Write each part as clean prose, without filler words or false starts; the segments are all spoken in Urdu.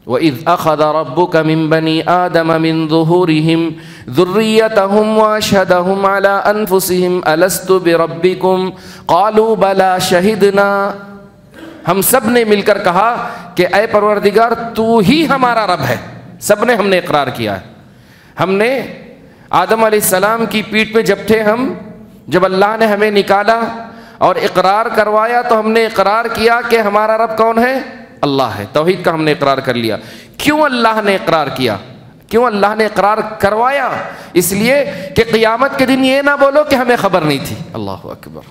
وَإِذْ أَخَذَ رَبُّكَ مِنْ بَنِي آدَمَ مِنْ ظُهُورِهِمْ ذُرِّيَّتَهُمْ وَأَشْهَدَهُمْ عَلَىٰ أَنفُسِهِمْ أَلَسْتُ بِرَبِّكُمْ قَالُوا بَلَىٰ شَهِدْنَا۔ ہم سب نے مل کر کہا کہ اے پروردگار تو ہی ہمارا رب ہے۔ سب نے ہم نے اقرار کیا ہے۔ ہم نے آدم علیہ السلام کی پیٹھ پہ جب تھے ہم، جب اللہ نے ہمیں نکالا اور اقرار کروایا تو ہم نے اقرار کیا کہ ہمارا رب کون ہے؟ اللہ ہے۔ توحید کا ہم نے اقرار کر لیا۔ کیوں اللہ نے اقرار کیا؟ کیوں اللہ نے اقرار کروایا؟ اس لیے کہ قیامت کے دن یہ نہ بولو کہ ہمیں خبر نہیں تھی۔ اللہ اکبر۔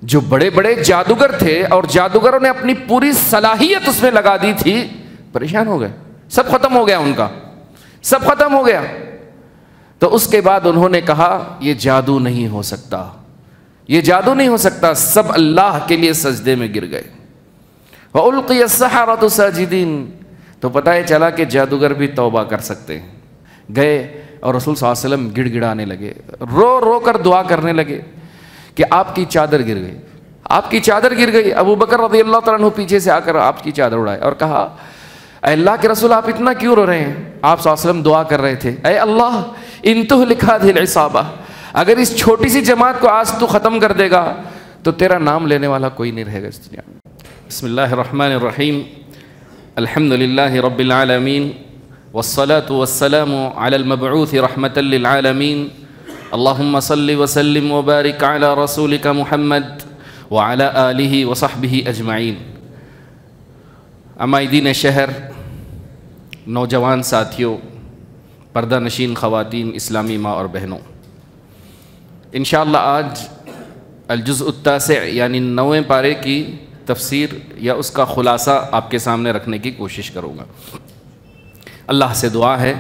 جو بڑے بڑے جادوگر تھے اور جادوگروں نے اپنی پوری صلاحیت اس میں لگا دی تھی، پریشان ہو گئے، سب ختم ہو گیا، ان کا سب ختم ہو گیا۔ تو اس کے بعد انہوں نے کہا یہ جادو نہیں ہو سکتا، یہ جادو نہیں ہو سکتا۔ سب اللہ کے لیے سجدے میں گر گئے۔ وَأُلْقِيَ السَّحَرَةُ سَاجِدِينَ۔ تو پتہ ہے چلا کہ جادوگر بھی توبہ کر سکتے ہیں۔ گئے اور رسول صلی اللہ علیہ وسلم گڑ گڑانے لگے، رو رو کر دعا کرنے لگے کہ آپ کی چادر گر گئی، آپ کی چادر گر گئی۔ ابو بکر رضی اللہ تعالیٰ عنہ پیچھے سے آ کر آپ کی چادر اڑائے اور کہا اے اللہ کے رسول آپ اتنا کیوں رو رہے ہیں؟ آپ صلی اللہ علیہ وسلم دعا کر رہے تھے، اے اللہ ان تہلک هذه العصابہ، اگر اس چھوٹی سی جماعت کو آج تو ختم کر دے گا تو تیرا نام لینے والا کوئی نہیں رہے گا اس دنیا میں۔ بسم اللہ الرحمن الرحیم، الحمد للہ رب العالمین، والصلاة والسلام علی المبعوث رحمة للعالمین، اللہم صل وسلم وبارک علی رسولک محمد وعلی آلہ وصحبہ اجمعین۔ عمائدین شہر، نوجوان ساتھیوں، پردہ نشین خواتین، اسلامی ماں اور بہنوں، انشاءاللہ آج الجزء التاسع یعنی 9ویں پارے کی تفسیر یا اس کا خلاصہ آپ کے سامنے رکھنے کی کوشش کروں گا۔ اللہ سے دعا ہے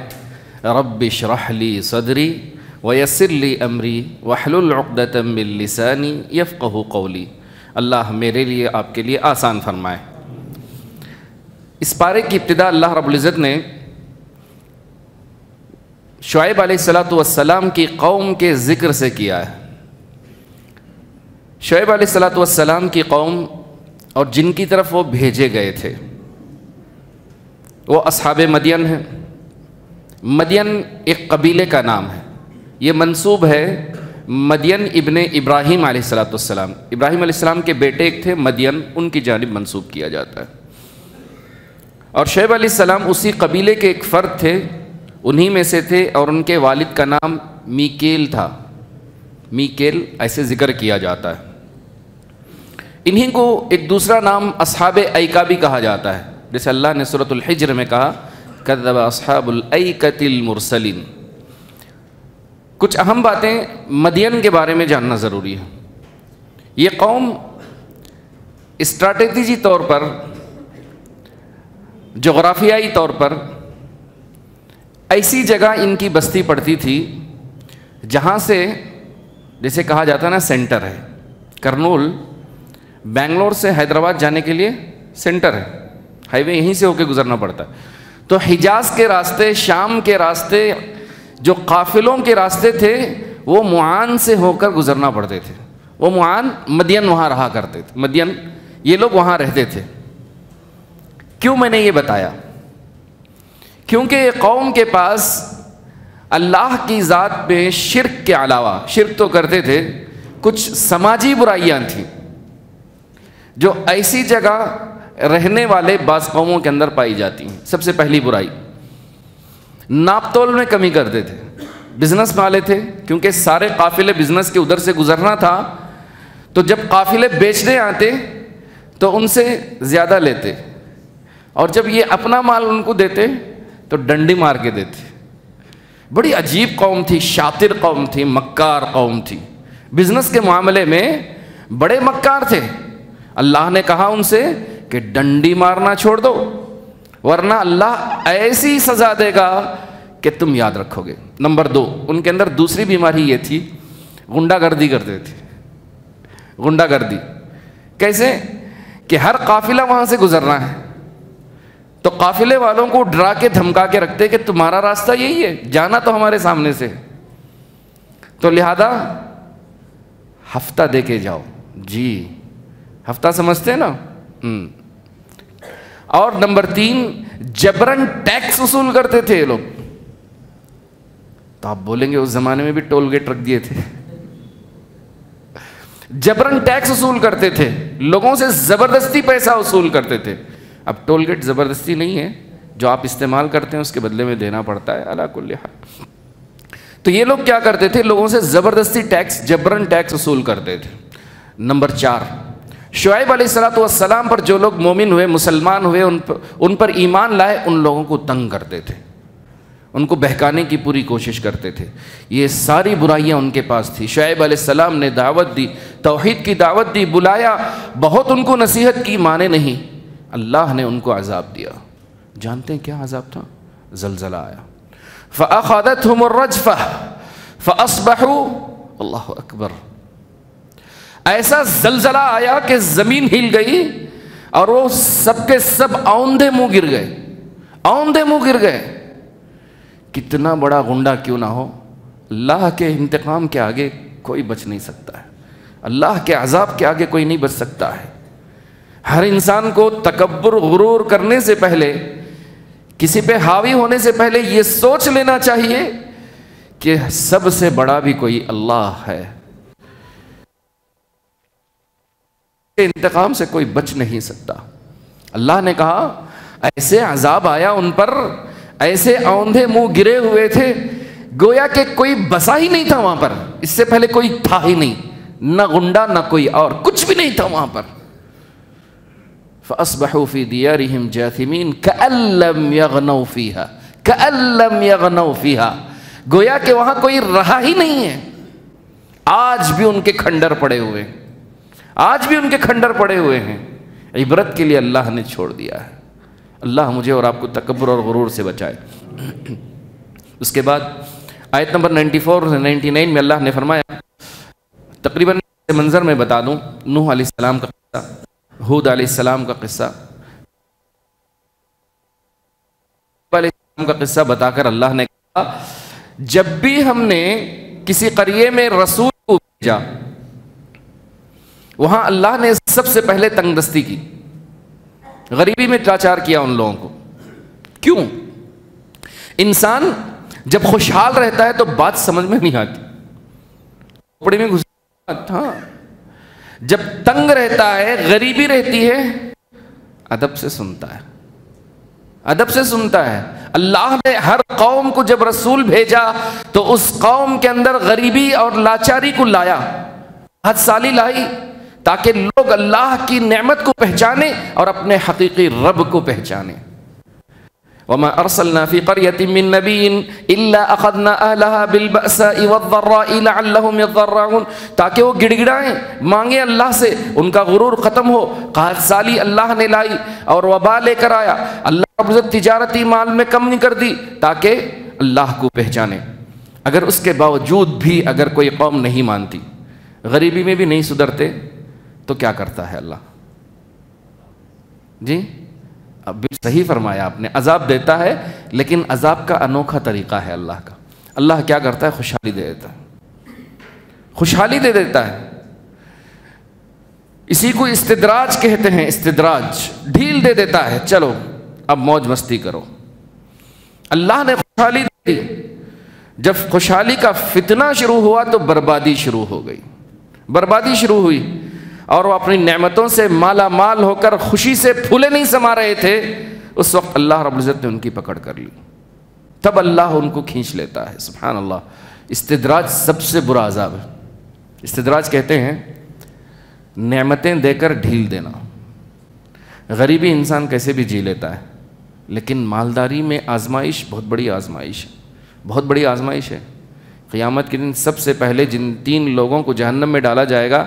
رب اشرح لی صدری ویسر لی امری واحلل عقدۃ من لسانی یفقہوا قولی۔ اللہ میرے لیے، آپ کے لیے آسان فرمائے۔ اس پارے کی ابتدا اللہ رب العزت نے شعیب علیہ السلام کی قوم کے ذکر سے کیا ہے۔ شعیب علیہ السلام کی قوم اور جن کی طرف وہ بھیجے گئے تھے وہ اصحاب مدین ہیں۔ مدین ایک قبیلے کا نام ہے، یہ منسوب ہے مدین ابن ابراہیم علیہ السلام۔ ابراہیم علیہ السلام کے بیٹے ایک تھے مدین، ان کی جانب منسوب کیا جاتا ہے۔ اور شعیب علیہ السلام اسی قبیلے کے ایک فرد تھے، انہی میں سے تھے، اور ان کے والد کا نام میکیل تھا، میکیل ایسے ذکر کیا جاتا ہے۔ انہی کو ایک دوسرا نام اصحاب ایکہ بھی کہا جاتا ہے، جیسے اللہ نے سورۃ الحجر میں کہا کذب اصحاب الایکۃ المرسلین۔ کچھ اہم باتیں مدین کے بارے میں جاننا ضروری ہے۔ یہ قوم اسٹریٹجی طور پر، جغرافیائی طور پر ایسی جگہ ان کی بستی پڑتی تھی جہاں سے، جیسے کہا جاتا ہے نا سینٹر ہے، کرنول بنگلور سے حیدرآباد جانے کے لیے سینٹر ہے، ہائی وے یہیں سے ہو کے گزرنا پڑتا ہے۔ تو حجاز کے راستے، شام کے راستے، جو قافلوں کے راستے تھے وہ معان سے ہو کر گزرنا پڑتے تھے۔ وہ معان، مدین وہاں رہا کرتے تھے، مدین یہ لوگ وہاں رہتے تھے۔ کیوں میں نے یہ بتایا؟ کیونکہ قوم کے پاس اللہ کی ذات میں شرک کے علاوہ، شرک تو کرتے تھے، کچھ سماجی برائیاں تھیں جو ایسی جگہ رہنے والے بعض قوموں کے اندر پائی جاتی ہیں۔ سب سے پہلی برائی، ناپ تول میں کمی کرتے تھے۔ بزنس والے تھے، کیونکہ سارے قافلے بزنس کے ادھر سے گزرنا تھا، تو جب قافلے بیچنے آتے تو ان سے زیادہ لیتے، اور جب یہ اپنا مال ان کو دیتے تو ڈنڈی مار کے دیتے۔ بڑی عجیب قوم تھی، شاطر قوم تھی، مکار قوم تھی، بزنس کے معاملے میں بڑے مکار تھے۔ اللہ نے کہا ان سے کہ ڈنڈی مارنا چھوڑ دو ورنہ اللہ ایسی سزا دے گا کہ تم یاد رکھو گے۔ نمبر 2، ان کے اندر دوسری بیماری یہ تھی، غنڈہ گردی کرتے تھے۔ غنڈہ گردی کیسے؟ کہ ہر قافلہ وہاں سے گزرنا ہے تو قافلے والوں کو ڈرا کے دھمکا کے رکھتے کہ تمہارا راستہ یہی ہے، جانا تو ہمارے سامنے سے، تو لہذا ہفتہ دے کے جاؤ۔ جی ہفتہ سمجھتے ہیں نا؟ اور نمبر 3 جبرن ٹیکس وصول کرتے تھے یہ لوگ. تو آپ بولیں گے اس زمانے میں بھی ٹول گیٹ رکھ دیے تھے. جبرن ٹیکس وصول کرتے تھے, لوگوں سے زبردستی پیسہ وصول کرتے تھے. اب ٹول گیٹ زبردستی نہیں ہے, جو آپ استعمال کرتے ہیں اس کے بدلے میں دینا پڑتا ہے علی کل حال. تو یہ لوگ کیا کرتے تھے, لوگوں سے زبردستی ٹیکس, جبرن ٹیکس وصول کرتے تھے. نمبر 4 شعیب علیہ السلام پر جو لوگ مومن ہوئے, مسلمان ہوئے, ان پر ایمان لائے, ان لوگوں کو تنگ کرتے تھے, ان کو بہکانے کی پوری کوشش کرتے تھے. یہ ساری برائیاں ان کے پاس تھی. شعیب علیہ السلام نے دعوت دی, توحید کی دعوت دی, بلایا, بہت ان کو نصیحت کی, مانے نہیں. اللہ نے ان کو عذاب دیا. جانتے ہیں کیا عذاب تھا؟ زلزلہ آیا. فَأَخَذَتْهُمُ الرَّجْفَةُ فَأَصْبَحُوا اللہ اکبر. ایسا زلزلہ آیا کہ زمین ہل گئی اور وہ سب کے سب اوندھے منہ گر گئے, اوندھے منہ گر گئے. کتنا بڑا غنڈہ کیوں نہ ہو, اللہ کے انتقام کے آگے کوئی بچ نہیں سکتا ہے, اللہ کے عذاب کے آگے کوئی نہیں بچ سکتا ہے. ہر انسان کو تکبر غرور کرنے سے پہلے, کسی پہ حاوی ہونے سے پہلے یہ سوچ لینا چاہیے کہ سب سے بڑا بھی کوئی اللہ ہے. انتقام سے کوئی بچ نہیں سکتا. اللہ نے کہا ایسے عذاب آیا ان پر, ایسے اوندھے منہ گرے ہوئے تھے, گویا کہ کوئی بسا ہی نہیں تھا وہاں پر, اس سے پہلے کوئی تھا ہی نہیں, نہ غنڈہ نہ کوئی اور, کچھ بھی نہیں تھا وہاں پر. فَأَصْبَحُوا فِي دِيَارِهِمْ جَاثِمِينَ كَأَن لَّمْ يَغْنَوْا فِيهَا كَأَن لَّمْ يَغْنَوْا فِيهَا. گویا کہ وہاں کوئی رہا ہی نہیں ہے. آج بھی ان کے کھنڈر پڑے ہوئے ہیں, آج بھی ان کے کھنڈر پڑے ہوئے ہیں. عبرت کے لیے اللہ نے چھوڑ دیا ہے. اللہ مجھے اور آپ کو تکبر اور غرور سے بچائے. اس کے بعد آیت نمبر 94 اور 99 میں اللہ نے فرمایا, تقریباً منظر میں بتا دوں, نوح علیہ السلام کا قصہ, ہود علیہ السلام کا قصہ, علیہ السلام کا قصہ بتا کر اللہ نے کہا جب بھی ہم نے کسی قریے میں رسول کو بھیجا, وہاں اللہ نے سب سے پہلے تنگ دستی کی, غریبی میں لاچار کیا ان لوگوں کو. کیوں؟ انسان جب خوشحال رہتا ہے تو بات سمجھ میں نہیں آتی, کپڑے میں گھس, ہاں, جب تنگ رہتا ہے, غریبی رہتی ہے, ادب سے سنتا ہے, ادب سے سنتا ہے. اللہ نے ہر قوم کو جب رسول بھیجا تو اس قوم کے اندر غریبی اور لاچاری کو لایا, حد سالی لائی, تاکہ لوگ اللہ کی نعمت کو پہچانے اور اپنے حقیقی رب کو پہچانے. وَمَا أَرْسَلْنَا فِي قَرْيَةٍ مِّن نَّبِيٍّ إِلَّا أَخَذْنَا أَهْلَهَا بِالْبَأْسَاءِ وَالضَّرَّاءِ لَعَلَّهُمْ يَضَّرَّعُونَ, تاکہ وہ گڑ گڑائیں, مانگیں اللہ سے, ان کا غرور ختم ہو. قحط سالی اللہ نے لائی اور وبا لے کر آیا. اللہ رب العزت تجارتی مال میں کم نہیں کر دی تاکہ اللہ کو پہچانے. اگر اس کے باوجود بھی اگر کوئی قوم نہیں مانتی, غریبی میں بھی نہیں سدھرتے, تو کیا کرتا ہے اللہ؟ جی اب صحیح فرمایا آپ نے, عذاب دیتا ہے, لیکن عذاب کا انوکھا طریقہ ہے اللہ کا. اللہ کیا کرتا ہے؟ خوشحالی دے دیتا ہے, خوشحالی دے دیتا ہے. اسی کو استدراج کہتے ہیں, استدراج, ڈھیل دے دیتا ہے, چلو اب موج مستی کرو. اللہ نے خوشحالی دی. جب خوشحالی کا فتنہ شروع ہوا تو بربادی شروع ہو گئی, بربادی شروع ہوئی, اور وہ اپنی نعمتوں سے مالا مال ہو کر خوشی سے پھولے نہیں سما رہے تھے. اس وقت اللہ رب العزت نے ان کی پکڑ کر لی, تب اللہ ان کو کھینچ لیتا ہے. سبحان اللہ. استدراج سب سے برا عذاب ہے. استدراج کہتے ہیں نعمتیں دے کر ڈھیل دینا. غریبی انسان کیسے بھی جی لیتا ہے, لیکن مالداری میں آزمائش بہت بڑی آزمائش ہے, بہت بڑی آزمائش ہے. قیامت کے دن سب سے پہلے جن 3 لوگوں کو جہنم میں ڈالا جائے گا,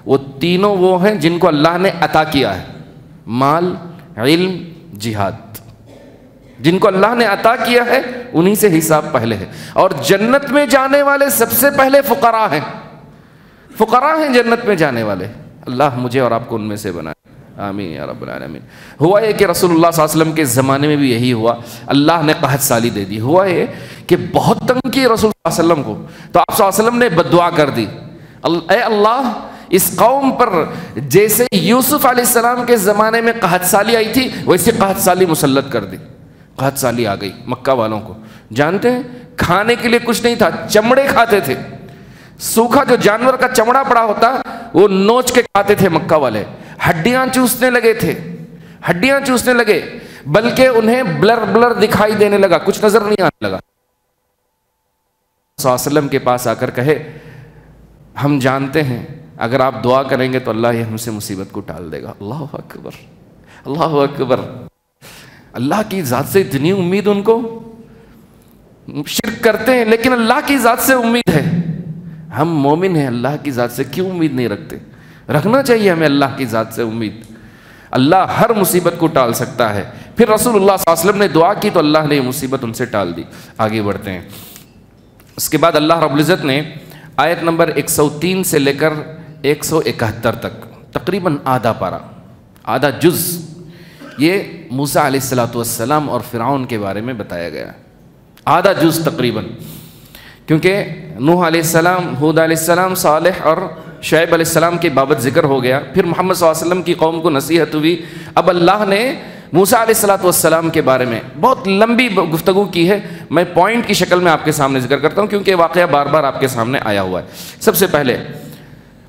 وہ تینوں وہ ہیں جن کو اللہ نے عطا کیا ہے, مال, علم, جہاد. جن کو اللہ نے عطا کیا ہے انہی سے حساب پہلے ہے. اور جنت میں جانے والے سب سے پہلے فقراء ہیں, فقراء ہیں جنت میں جانے والے. اللہ مجھے اور آپ کو ان میں سے بنائے, آمین یا رب العالمین. ہوا یہ کہ رسول اللہ صلی اللہ علیہ وسلم کے زمانے میں بھی یہی ہوا, اللہ نے قحط سالی دے دی. ہوا یہ کہ بہت تنگ کی رسول صلی اللہ علیہ وسلم کو, تو آپ صلی اللہ علیہ وسلم نے بد دعا کر دی, اے اللہ اس قوم پر جیسے یوسف علیہ السلام کے زمانے میں قحط سالی آئی تھی ویسے قحط سالی مسلط کر دی. قحط سالی آ گئی مکہ والوں کو. جانتے ہیں کھانے کے لیے کچھ نہیں تھا, چمڑے کھاتے تھے. سوکھا جو جانور کا چمڑا پڑا ہوتا وہ نوچ کے کھاتے تھے مکہ والے. ہڈیاں چوسنے لگے تھے, ہڈیاں چوسنے لگے, بلکہ انہیں بلر بلر دکھائی دینے لگا, کچھ نظر نہیں آنے لگا. صلی اللہ علیہ وسلم کے پاس آ کر کہے ہم جانتے ہیں اگر آپ دعا کریں گے تو اللہ یہ ہم سے مصیبت کو ٹال دے گا. اللہ اکبر, اللہ اکبر. اللہ کی ذات سے اتنی امید ان کو, شرک کرتے ہیں لیکن اللہ کی ذات سے امید ہے. ہم مومن ہیں, اللہ کی ذات سے کیوں امید نہیں رکھتے؟ رکھنا چاہیے ہمیں اللہ کی ذات سے امید. اللہ ہر مصیبت کو ٹال سکتا ہے. پھر رسول اللہ صلی اللہ علیہ وسلم نے دعا کی تو اللہ نے یہ مصیبت ان سے ٹال دی. آگے بڑھتے ہیں. اس کے بعد اللہ رب العزت نے آیت نمبر 103 سے لے کر 171 تک تقریباً آدھا پارہ, آدھا جز, یہ موسیٰ علیہ السلام اور فرعون کے بارے میں بتایا گیا. آدھا جز تقریباً, کیونکہ نوح علیہ السلام, ہود علیہ السلام, صالح اور شعیب علیہ السلام کی بابت ذکر ہو گیا. پھر محمد صلی اللہ علیہ وسلم کی قوم کو نصیحت ہوئی. اب اللہ نے موسیٰ علیہ السلام کے بارے میں بہت لمبی گفتگو کی ہے. میں پوائنٹ کی شکل میں آپ کے سامنے ذکر کرتا ہوں کیونکہ واقعہ بار بار آپ کے سامنے آیا ہوا ہے. سب سے پہلے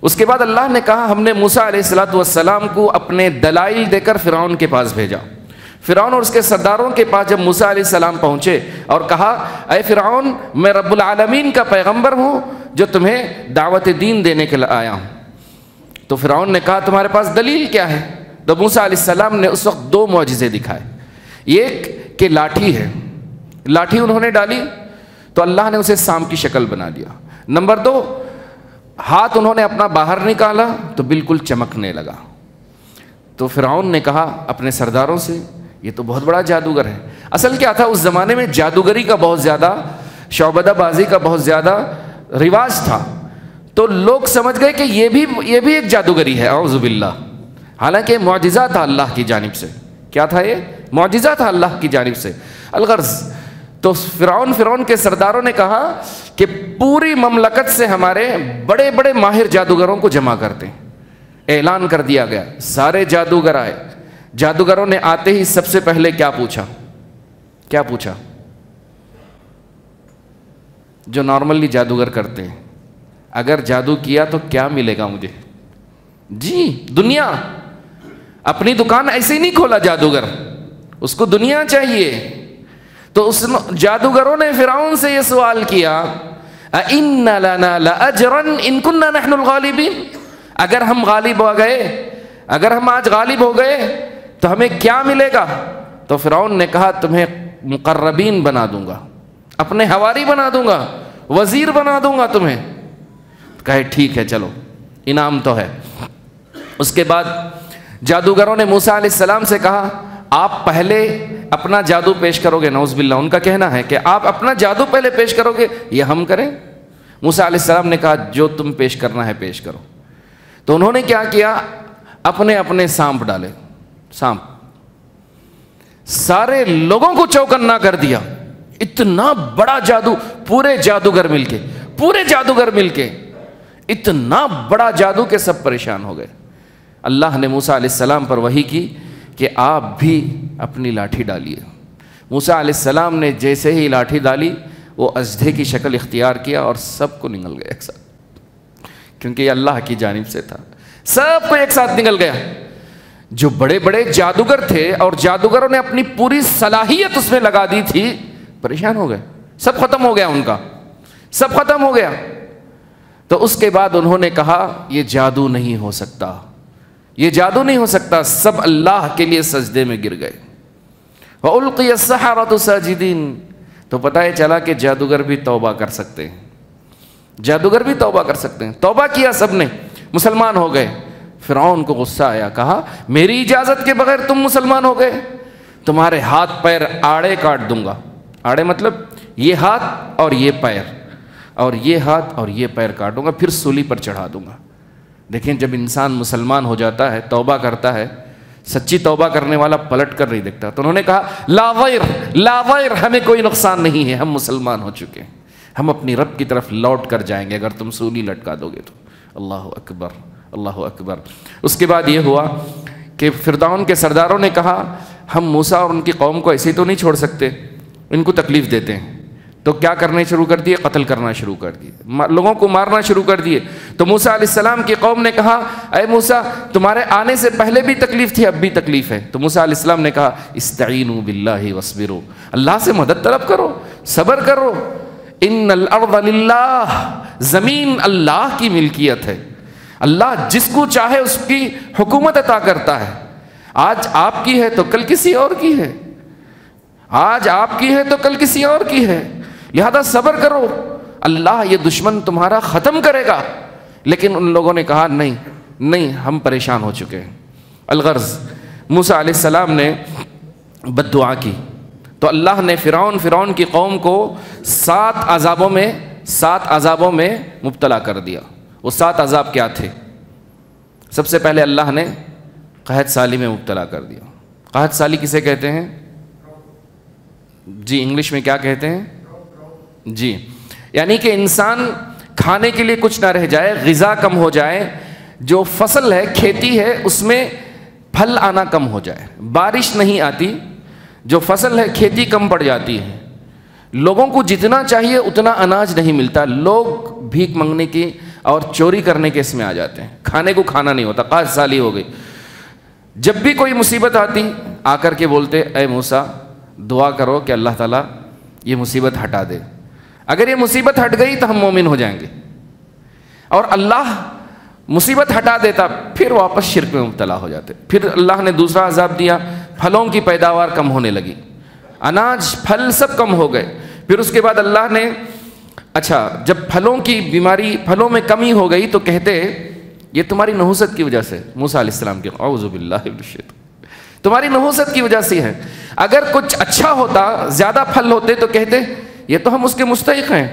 اس کے بعد اللہ نے کہا ہم نے موسیٰ علیہ السلام کو اپنے دلائل دے کر فرعون کے پاس بھیجا. فرعون اور اس کے سرداروں کے پاس جب موسیٰ علیہ السلام پہنچے اور کہا اے فرعون میں رب العالمین کا پیغمبر ہوں جو تمہیں دعوت دین دینے کے لیے آیا ہوں, تو فرعون نے کہا تمہارے پاس دلیل کیا ہے؟ تو موسیٰ علیہ السلام نے اس وقت 2 معجزے دکھائے. ایک کہ لاٹھی ہے, لاٹھی انہوں نے ڈالی تو اللہ نے اسے سانپ کی شکل بنا دیا. نمبر 2, ہاتھ انہوں نے اپنا باہر نکالا تو بالکل چمکنے لگا. تو فرعون نے کہا اپنے سرداروں سے یہ تو بہت بڑا جادوگر ہے. اصل کیا تھا اس زمانے میں جادوگری کا بہت زیادہ, شعبدہ بازی کا بہت زیادہ رواج تھا. تو لوگ سمجھ گئے کہ یہ بھی ایک جادوگری ہے, اعوذ باللہ. حالانکہ معجزہ تھا اللہ کی جانب سے. کیا تھا یہ؟ معجزہ تھا اللہ کی جانب سے. الغرض تو فرعون کے سرداروں نے کہا کہ پوری مملکت سے ہمارے بڑے بڑے ماہر جادوگروں کو جمع کرتے ہیں. اعلان کر دیا گیا, سارے جادوگر آئے. جادوگروں نے آتے ہی سب سے پہلے کیا پوچھا جو نارملی جادوگر کرتے ہیں, اگر جادو کیا تو کیا ملے گا مجھے؟ جی دنیا. اپنی دکان ایسے ہی نہیں کھولا جادوگر, اس کو دنیا چاہیے. تو اس جادوگروں نے فرعون سے یہ سوال کیا اَإِنَّ لَنَا لَأَجْرًا إِن كُنَّا نَحْنُ الْغَالِبِينَ, اگر ہم غالب ہو گئے, اگر ہم آج غالب ہو گئے تو ہمیں کیا ملے گا؟ تو فرعون نے کہا تمہیں مقربین بنا دوں گا, اپنے حواری بنا دوں گا, وزیر بنا دوں گا تمہیں. کہے ٹھیک ہے چلو انعام تو ہے. اس کے بعد جادوگروں نے موسیٰ علیہ السلام سے کہا آپ پہلے اپنا جادو پیش کرو گے. نعوذ باللہ, ان کا کہنا ہے کہ آپ اپنا جادو پہلے پیش کرو گے یا ہم کریں؟ موسیٰ علیہ السلام نے کہا جو تم پیش کرنا ہے پیش کرو. تو انہوں نے کیا کیا, اپنے سانپ ڈالے. سانپ سارے لوگوں کو چوکنا کر دیا. اتنا بڑا جادو, پورے جادوگر مل کے اتنا بڑا جادو کہ سب پریشان ہو گئے. اللہ نے موسیٰ علیہ السلام پر وحی کی کہ آپ بھی اپنی لاٹھی ڈالیے. موسیٰ علیہ السلام نے جیسے ہی لاٹھی ڈالی وہ اژدھے کی شکل اختیار کیا اور سب کو نگل گیا ایک ساتھ, کیونکہ یہ اللہ کی جانب سے تھا. سب کو ایک ساتھ نگل گیا. جو بڑے بڑے جادوگر تھے اور جادوگروں نے اپنی پوری صلاحیت اس میں لگا دی تھی, پریشان ہو گئے. سب ختم ہو گیا, ان کا سب ختم ہو گیا. تو اس کے بعد انہوں نے کہا یہ جادو نہیں ہو سکتا, یہ جادو نہیں ہو سکتا. سب اللہ کے لیے سجدے میں گر گئے. وَأُلْقِيَ السَّحَرَةُ سَاجِدِينَ. تو پتہ ہے چلا کہ جادوگر بھی توبہ کر سکتے ہیں, جادوگر بھی توبہ کر سکتے ہیں. توبہ کیا سب نے, مسلمان ہو گئے. فرعون کو غصہ آیا, کہا میری اجازت کے بغیر تم مسلمان ہو گئے, تمہارے ہاتھ پیر آڑے کاٹ دوں گا. آڑے مطلب یہ ہاتھ اور یہ پیر, اور یہ ہاتھ اور یہ پیر کاٹوں گا, پھر سولی پر چڑھا دوں گا. دیکھیں جب انسان مسلمان ہو جاتا ہے, توبہ کرتا ہے, سچی توبہ کرنے والا پلٹ کر نہیں دیکھتا. تو انہوں نے کہا لا ویر, ہمیں کوئی نقصان نہیں ہے, ہم مسلمان ہو چکے ہیں, ہم اپنی رب کی طرف لوٹ کر جائیں گے اگر تم سولی لٹکا دو گے تو. اللہ اکبر, اللہ اکبر۔ اس کے بعد یہ ہوا کہ فرعون کے سرداروں نے کہا ہم موسیٰ اور ان کی قوم کو ایسے تو نہیں چھوڑ سکتے، ان کو تکلیف دیتے ہیں۔ تو کیا کرنے شروع کر دیے؟ قتل کرنا شروع کر دیے، لوگوں کو مارنا شروع کر دیے۔ تو موسیٰ علیہ السلام کی قوم نے کہا اے موسیٰ تمہارے آنے سے پہلے بھی تکلیف تھی، اب بھی تکلیف ہے۔ تو موسیٰ علیہ السلام نے کہا استعینوا باللہ واصبروا، اللہ سے مدد طلب کرو، صبر کرو۔ ان الارض للہ، زمین اللہ کی ملکیت ہے، اللہ جس کو چاہے اس کی حکومت عطا کرتا ہے۔ آج آپ کی ہے تو کل کسی اور کی ہے، آج آپ کی ہے تو کل کسی اور کی ہے، لہذا صبر کرو، اللہ یہ دشمن تمہارا ختم کرے گا۔ لیکن ان لوگوں نے کہا نہیں ہم پریشان ہو چکے ہیں۔ الغرض موسیٰ علیہ السلام نے بد دعا کی تو اللہ نے فرعون کی قوم کو 7 عذابوں میں مبتلا کر دیا۔ وہ 7 عذاب کیا تھے؟ سب سے پہلے اللہ نے قحط سالی میں مبتلا کر دیا۔ قحط سالی کسے کہتے ہیں جی؟ انگلش میں کیا کہتے ہیں جی؟ یعنی کہ انسان کھانے کے لیے کچھ نہ رہ جائے، غذا کم ہو جائے، جو فصل ہے کھیتی ہے اس میں پھل آنا کم ہو جائے، بارش نہیں آتی، جو فصل ہے کھیتی کم پڑ جاتی ہے، لوگوں کو جتنا چاہیے اتنا اناج نہیں ملتا، لوگ بھیک مانگنے کی اور چوری کرنے کے اس میں آ جاتے ہیں، کھانے کو کھانا نہیں ہوتا، قحط سالی ہو گئی۔ جب بھی کوئی مصیبت آتی آ کر کے بولتے اے موسیٰ دعا کرو کہ اللہ تعالیٰ یہ مصیبت ہٹا دے، اگر یہ مصیبت ہٹ گئی تو ہم مومن ہو جائیں گے، اور اللہ مصیبت ہٹا دیتا پھر واپس شرک میں مبتلا ہو جاتے۔ پھر اللہ نے دوسرا عذاب دیا، پھلوں کی پیداوار کم ہونے لگی، اناج پھل سب کم ہو گئے۔ پھر اس کے بعد اللہ نے جب پھلوں میں کمی ہو گئی تو کہتے یہ تمہاری نحوست کی وجہ سے، موسیٰ علیہ السلام کی اعوذ باللہ من الشیطان، تمہاری نحوست کی وجہ سے ہے، اگر کچھ اچھا ہوتا زیادہ پھل ہوتے تو کہتے یہ تو ہم اس کے مستحق ہیں،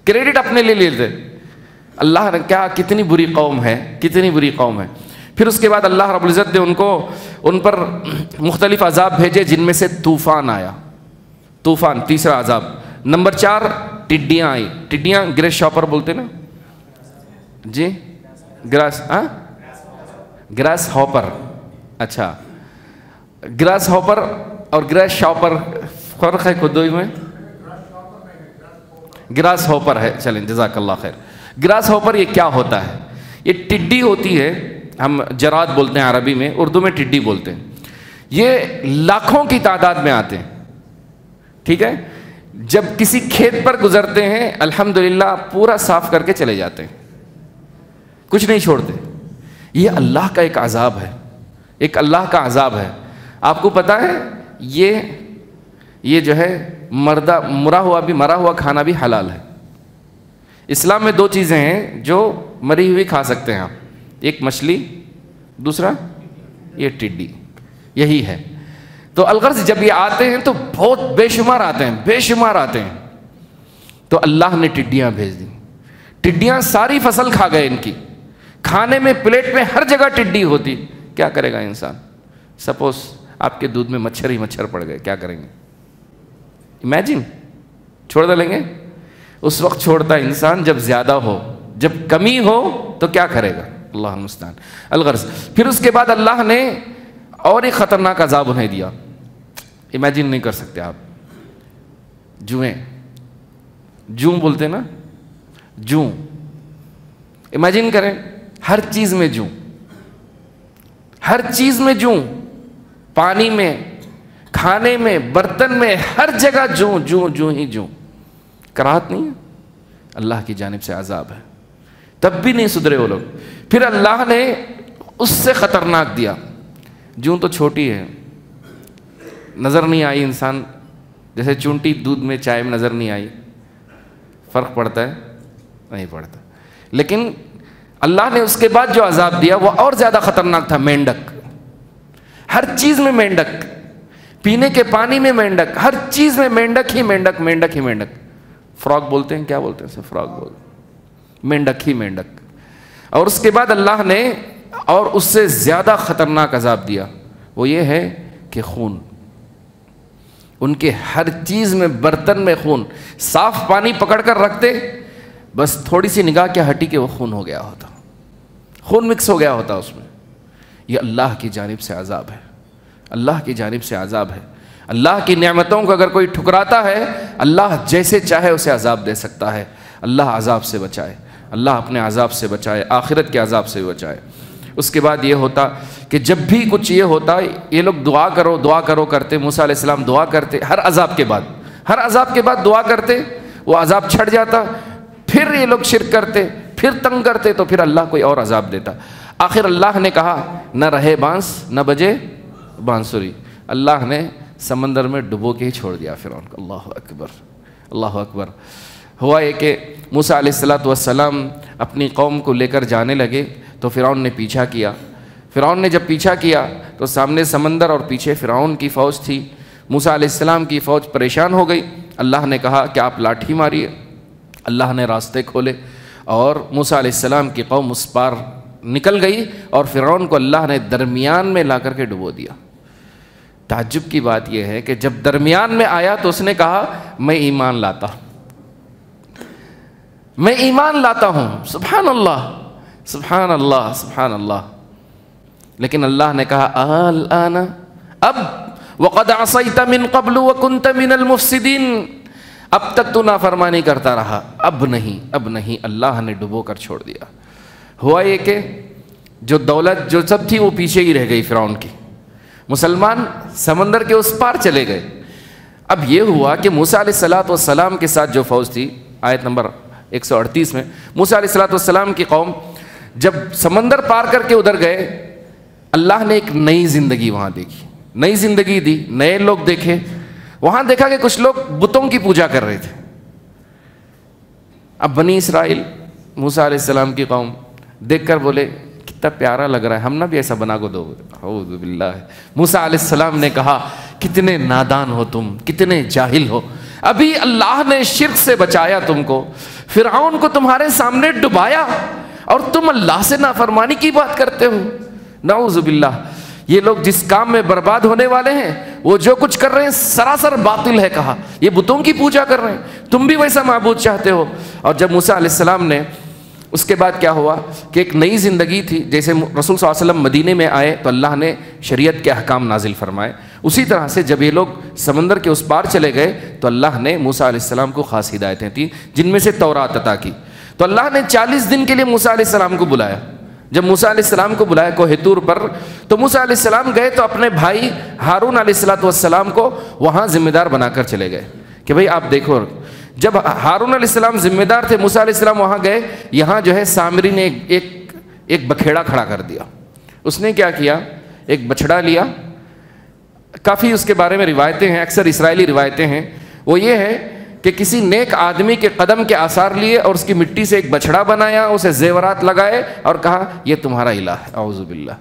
کریڈٹ اپنے لے لیتے۔ اللہ نے کتنی بری قوم ہے، کتنی بری قوم ہے۔ پھر اس کے بعد اللہ رب العزت نے ان پر مختلف عذاب بھیجے، جن میں سے طوفان آیا، طوفان تیسرا عذاب۔ نمبر 4 ٹڈیاں آئی، ٹڈیاں گریس شاپر بولتے نا جی، گراس ہاپر، گراس ہاپر اور گریس شاپر فرق ہے خود میں؟ گراس ہاپر ہے، چلیں جزاک اللہ خیر۔ گراس ہاپر یہ کیا ہوتا ہے؟ یہ ٹڈی ہوتی ہے، ہم جراد بولتے ہیں عربی میں، اردو میں ٹڈی بولتے ہیں۔ یہ لاکھوں کی تعداد میں آتے ہیں، ٹھیک ہے؟ جب کسی کھیت پر گزرتے ہیں الحمدللہ پورا صاف کر کے چلے جاتے ہیں، کچھ نہیں چھوڑتے۔ یہ اللہ کا ایک عذاب ہے، ایک اللہ کا عذاب ہے۔ آپ کو پتا ہے یہ جو ہے مرا ہوا کھانا بھی حلال ہے۔ اسلام میں 2 چیزیں ہیں جو مری ہوئی کھا سکتے ہیں آپ، ایک مچھلی، دوسرا یہ ٹڈی، یہی ہے۔ تو الغرض جب یہ آتے ہیں تو بہت بے شمار آتے ہیں، تو اللہ نے ٹڈیاں بھیج دی، ٹڈیاں ساری فصل کھا گئے ان کی، کھانے میں پلیٹ میں ہر جگہ ٹڈی ہوتی، کیا کرے گا انسان؟ سپوز آپ کے دودھ میں مچھر پڑ گئے، کیا کریں گے؟ امیجن، چھوڑ دیں گے؟ اس وقت چھوڑتا انسان جب زیادہ ہو، جب کمی ہو تو کیا کرے گا؟ اللہ المستعان۔ الغرض پھر اس کے بعد اللہ نے اور ایک خطرناک عذاب انہیں دیا، امیجن نہیں کر سکتے آپ۔ جوں بولتے نا، جوں، امیجن کریں، ہر چیز میں جوں، ہر چیز میں جوں، پانی میں، کھانے میں، برتن میں، ہر جگہ جوں، کراہت نہیں ہے؟ اللہ کی جانب سے عذاب ہے، تب بھی نہیں سدھرے وہ لوگ۔ پھر اللہ نے اس سے خطرناک دیا، جوں تو چھوٹی ہے، نظر نہیں آئی، انسان جیسے چونٹی دودھ میں چائے میں نظر نہیں آئی، فرق پڑتا ہے؟ نہیں پڑتا۔ لیکن اللہ نے اس کے بعد جو عذاب دیا وہ اور زیادہ خطرناک تھا، مینڈک، ہر چیز میں مینڈک، پینے کے پانی میں مینڈک، ہر چیز میں مینڈک ہی مینڈک۔ فراگ بولتے ہیں، کیا بولتے ہیں؟ فراگ بولتے ہیں، مینڈک ہی مینڈک۔ اور اس کے بعد اللہ نے اور اس سے زیادہ خطرناک عذاب دیا، وہ یہ ہے کہ خون، ان کے ہر چیز میں، برتن میں خون، صاف پانی پکڑ کر رکھتے، بس تھوڑی سی نگاہ کیا ہٹی کہ وہ خون ہو گیا ہوتا۔ خون مکس ہو گیا ہوتا اس میں. یہ اللہ کی جانب سے عذاب ہے, اللہ کی جانب سے عذاب ہے. اللہ کی نعمتوں کو اگر کوئی ٹھکراتا ہے, اللہ جیسے چاہے اسے عذاب دے سکتا ہے. اللہ عذاب سے بچائے, اللہ اپنے عذاب سے بچائے, آخرت کے عذاب سے بچائے. اس کے بعد یہ ہوتا کہ جب بھی کچھ یہ ہوتا, یہ لوگ دعا کرو دعا کرو کرتے, موسیٰ علیہ السلام دعا کرتے ہر عذاب کے بعد, ہر عذاب کے بعد دعا کرتے, وہ عذاب چھٹ جاتا, پھر یہ لوگ شرک کرتے, پھر تنگ کرتے, تو پھر اللہ کوئی اور عذاب دیتا. آخر اللہ نے کہا نہ رہے بانس نہ بجے بانسری, اللہ نے سمندر میں ڈبو کے ہی چھوڑ دیا فرعون کو. اللہ اکبر, اللہ اکبر. ہوا یہ کہ موسیٰ علیہ السلام اپنی قوم کو لے کر جانے لگے تو فرعون نے پیچھا کیا. فرعون نے جب پیچھا کیا تو سامنے سمندر اور پیچھے فرعون کی فوج تھی. موسیٰ علیہ السلام کی فوج پریشان ہو گئی. اللہ نے کہا کہ آپ لاٹھی ماریے. اللہ نے راستے کھولے اور موسیٰ علیہ السلام کی قوم اس پار نکل گئی اور فرعون کو اللہ نے درمیان میں لا کر کے ڈبو دیا. تعجب کی بات یہ ہے کہ جب درمیان میں آیا تو اس نے کہا میں ایمان لاتا ہوں, میں ایمان لاتا ہوں. سبحان اللہ سبحان اللہ سبحان اللہ. لیکن اللہ نے کہا الآن, اب وقد عصیت من قبل وکنت من المفسدین, اب تک تو نافرمانی کرتا رہا, اب نہیں, اب نہیں. اللہ نے ڈبو کر چھوڑ دیا. ہوا یہ کہ جو دولت جو سب تھی وہ پیچھے ہی رہ گئی فرعون کی. مسلمان سمندر کے اس پار چلے گئے. اب یہ ہوا کہ موسیٰ علیہ السلام کے ساتھ جو فوج تھی, آیت نمبر 138 میں, موسیٰ علیہ السلام کی قوم جب سمندر پار کر کے ادھر گئے, اللہ نے ایک نئی زندگی وہاں دیکھی, نئی زندگی دی, نئے لوگ دیکھے. وہاں دیکھا کہ کچھ لوگ بتوں کی پوجا کر رہے تھے. اب بنی اسرائیل, موسیٰ علیہ السلام کی قوم دیکھ کر بولے کتنا پیارا لگ رہا ہے, ہم نہ بھی ایسا بنا کو دو. اعوذ باللہ. موسیٰ علیہ السلام نے کہا کتنے نادان ہو تم, کتنے جاہل ہو, ابھی اللہ نے شرک سے بچایا تم کو, فرعون کو تمہارے سامنے ڈبایا اور تم اللہ سے نافرمانی کی بات کرتے ہو. نعوذ باللہ. یہ لوگ جس کام میں برباد ہونے والے ہیں وہ جو کچھ کر رہے ہیں سراسر باطل ہے. کہا یہ بتوں کی پوجا کر رہے ہیں, تم بھی ویسا معبود چاہتے ہو. اور جب موسیٰ علیہ السلام نے, اس کے بعد کیا ہوا کہ ایک نئی زندگی تھی. جیسے رسول صلی اللہ علیہ وسلم مدینے میں آئے تو اللہ نے شریعت کے احکام نازل فرمائے, اسی طرح سے جب یہ لوگ سمندر کے اس پار چلے گئے تو اللہ نے موسیٰ علیہ السلام کو خاص ہدایتیں تھیں, جن میں سے تورات عطا کی. تو اللہ نے 40 دن کے لیے موسیٰ علیہ السلام کو بلایا. جب موسیٰ علیہ السلام کو بلایا کوہ طور پر, تو موسیٰ علیہ السلام گئے تو اپنے بھائی ہارون علیہ السلام کو وہاں ذمہ دار بنا کر چلے گئے کہ بھئی آپ دیکھو. جب ہارون علیہ السلام ذمہ دار تھے, موسیٰ علیہ السلام وہاں گئے, یہاں جو ہے سامری نے ایک بکھیڑا کھڑا کر دیا. اس نے کیا کیا, ایک بچھڑا لیا. کافی اس کے بارے میں روایتیں ہیں, اکثر اسرائیلی روایتیں ہیں. وہ یہ ہے کہ کسی نیک آدمی کے قدم کے آثار لیے اور اس کی مٹی سے ایک بچھڑا بنایا, اسے زیورات لگائے اور کہا یہ تمہارا الہ ہے. اعوذ باللہ.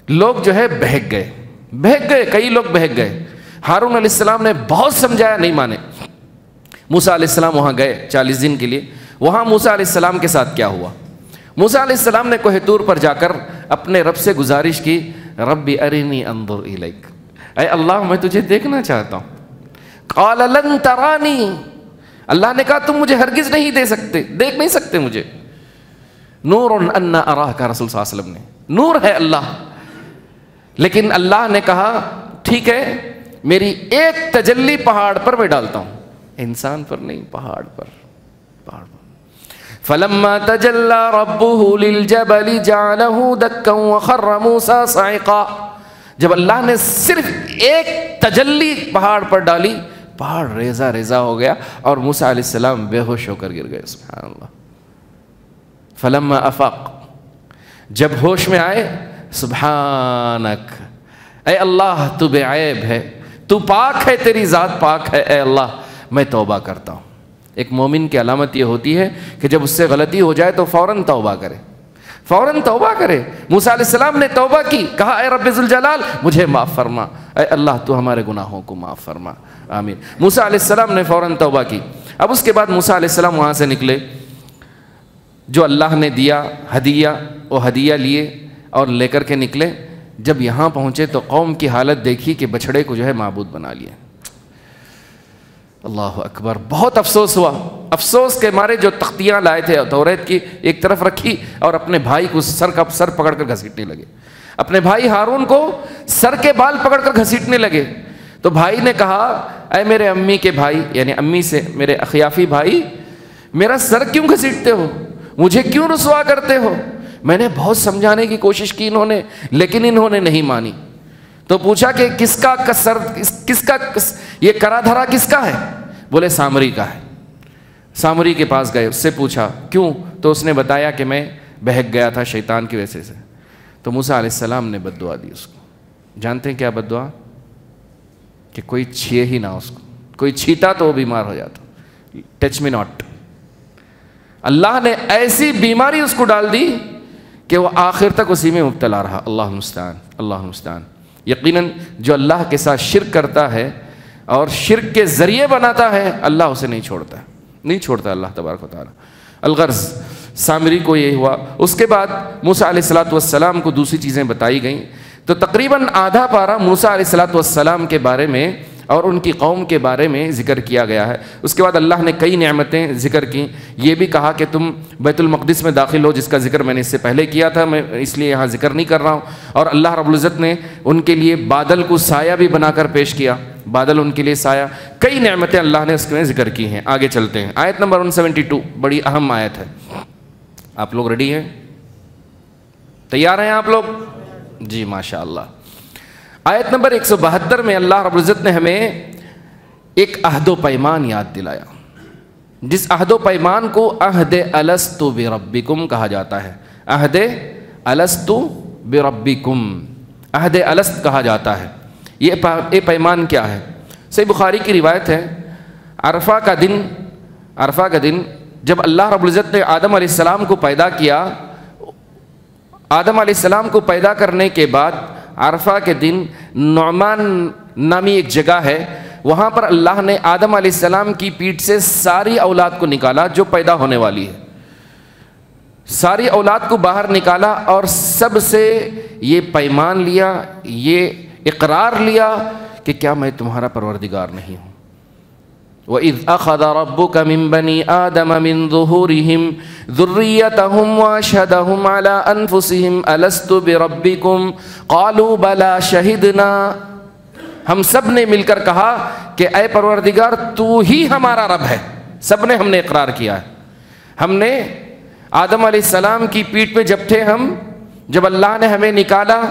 لوگ جو ہے بہک گئے, کئی لوگ بہک گئے. ہارون علیہ السلام نے بہت سمجھایا, نہیں مانے. موسیٰ علیہ السلام وہاں گئے 40 دن کے لیے. وہاں موسیٰ علیہ السلام کے ساتھ کیا ہوا, موسیٰ علیہ السلام نے کوہ طور پر جا کر اپنے رب سے گزارش کی, ربی ارنی انظر الیک, اے اللہ میں تجھے دیکھنا چاہتا ہوں. قال لن ترانی, اللہ نے کہا تم مجھے ہرگز نہیں دیکھ نہیں سکتے مجھے. نور انا اراک, رسول صلی اللہ علیہ وسلم نے, نور ہے اللہ. لیکن اللہ نے کہا ٹھیک ہے, میری ایک تجلی پہاڑ پر میں ڈالتا ہوں, انسان پر نہیں, پہاڑ پر. فلما تجلى ربه للجبل جعله دكا وخر موسى صعقا, جب اللہ نے صرف ایک تجلی پہاڑ پر ڈالی, پہاڑ ریزہ ریزہ ہو گیا اور موسیٰ علیہ السلام بے ہوش ہو کر گر گئے. سبحان اللہ. فلما افاق, جب ہوش میں آئے, سبحانک, اے اللہ تو بے عیب ہے, تو پاک ہے, تیری ذات پاک ہے, اے اللہ میں توبہ کرتا ہوں. ایک مومن کی علامت یہ ہوتی ہے کہ جب اس سے غلطی ہو جائے تو فوراً توبہ کرے, فوراً توبہ کرے. موسیٰ علیہ السلام نے توبہ کی, کہا اے رب ذوالجلال مجھے معاف فرما, اے اللہ تو ہمارے گناہوں کو معاف فرما, آمین. موسیٰ علیہ السلام نے فوراً توبہ کی. اب اس کے بعد موسیٰ علیہ السلام وہاں سے نکلے, جو اللہ نے دیا ہدیہ وہ ہدیہ لیے اور لے کر کے نکلے. جب یہاں پہنچے تو قوم کی حالت دیکھی کہ بچھڑے کو جو ہے معبود بنا لیا. اللہ اکبر. بہت افسوس ہوا. افسوس کے مارے جو تختیاں لائے تھے توریت کی ایک طرف رکھی اور اپنے بھائی کو سر پکڑ کر گھسیٹنے لگے. اپنے بھائی ہارون کو سر کے بال پکڑ کر گھسیٹنے لگے. تو بھائی نے کہا اے میرے امی کے بھائی, یعنی امی سے میرے اخیافی بھائی, میرا سر کیوں گھسیٹتے ہو, مجھے کیوں رسوا کرتے ہو؟ میں نے بہت سمجھانے کی کوشش کی انہوں نے, لیکن انہوں نے نہیں مانی. تو پوچھا کہ کس کا یہ کرا دھرا کس کا ہے؟ بولے سامری کا ہے. سامری کے پاس گئے, اس سے پوچھا کیوں؟ تو اس نے بتایا کہ میں بہک گیا تھا شیطان کی وجہ سے. تو موسیٰ علیہ السلام نے بد دعا دی اس کو. جانتے ہیں کیا بد دعا؟ کہ کوئی چھیے ہی نہ اس کو. کوئی چھیتا تو وہ بیمار ہو جاتا. Touch me not. اللہ نے ایسی بیماری اس کو ڈال دی کہ وہ آخر تک اسی میں مبتلا رہا. اللہ المستعان, اللہ المستعان. یقیناً جو اللہ کے ساتھ شرک کرتا ہے اور شرک کے ذریعے بناتا ہے, اللہ اسے نہیں چھوڑتا, نہیں چھوڑتا اللہ تبارک و تعالیٰ. الغرض سامری کو یہ ہوا. اس کے بعد موسیٰ علیہ السلام کو دوسری چیزیں بتائی گئیں. تو تقریباً آدھا پارہ موسیٰ علیہ السلام کے بارے میں اور ان کی قوم کے بارے میں ذکر کیا گیا ہے. اس کے بعد اللہ نے کئی نعمتیں ذکر کی. یہ بھی کہا کہ تم بیت المقدس میں داخل ہو, جس کا ذکر میں نے اس سے پہلے کیا تھا, میں اس لیے یہاں ذکر نہیں کر رہا ہوں. اور اللہ رب العزت نے ان کے لیے بادل کو سایہ بھی بنا کر پیش کیا. بادل ان کے لیے سایہ. کئی نعمتیں اللہ نے اس میں ذکر کی ہیں. آگے چلتے ہیں. آیت نمبر 172 بڑی اہم آیت ہے. آپ لوگ ریڈی ہیں؟ تیار ہیں آپ لوگ؟ جی ماشاء اللہ. آیت نمبر 172 میں اللہ رب العزت نے ہمیں ایک عہد و پیمان یاد دلایا, جس عہد و پیمان کو عہد الست بربکم کہا جاتا ہے. عہد الست بربکم, عہد الست کہا جاتا ہے. یہ پیمان کیا ہے؟ صحیح بخاری کی روایت ہے, عرفہ کا دن جب اللہ رب العزت نے آدم علیہ السلام کو پیدا کیا, آدم علیہ السلام کو پیدا کرنے کے بعد عرفہ کے دن نعمان نامی ایک جگہ ہے, وہاں پر اللہ نے آدم علیہ السلام کی پیٹھ سے ساری اولاد کو نکالا جو پیدا ہونے والی ہے. ساری اولاد کو باہر نکالا اور سب سے یہ پیمان لیا, یہ اقرار لیا کہ کیا میں تمہارا پروردگار نہیں ہوں. وَإِذْ أَخَذَ رَبُّكَ مِنْ بَنِي آدَمَ مِنْ ظُهُورِهِمْ ذُرِّيَّتَهُمْ وَأَشْهَدَهُمْ عَلَىٰ أَنفُسِهِمْ أَلَسْتُ بِرَبِّكُمْ قَالُوا بَلَىٰ شَهِدْنَا. ہم سب نے مل کر کہا کہ اے پروردگار تو ہی ہمارا رب ہے. سب نے ہم نے اقرار کیا ہے. ہم نے آدم علیہ السلام کی پیٹھ پہ جب تھے ہم, جب اللہ نے ہمیں نکالا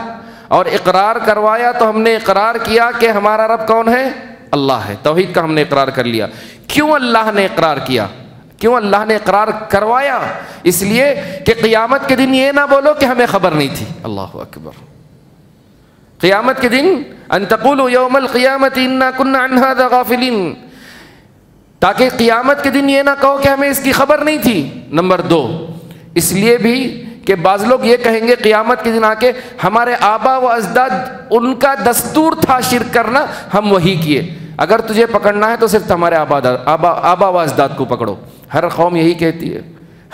اور اقرار کروایا تو ہم نے اقرار کیا کہ ہمارا رب کون ہے؟ اللہ ہے. توحید کا ہم نے اقرار کر لیا. کیوں اللہ نے اقرار کیا؟ کیوں اللہ نے اقرار کروایا؟ اس لیے کہ قیامت کے دن یہ نہ بولو کہ ہمیں خبر نہیں تھی. اللہ اکبر. قیامت کے دن ان تقولوا یوم القیامت انا کنا عن ھذا غافلین, تاکہ قیامت کے دن یہ نہ کہو کہ ہمیں اس کی خبر نہیں تھی. نمبر 2, اس لیے بھی کہ بعض لوگ یہ کہیں گے قیامت کے دن آ کے ہمارے آبا و اجداد ان کا دستور تھا شرک کرنا, ہم وہی کیے. اگر تجھے پکڑنا ہے تو صرف ہمارے آبا و اجداد کو پکڑو. ہر قوم یہی کہتی ہے,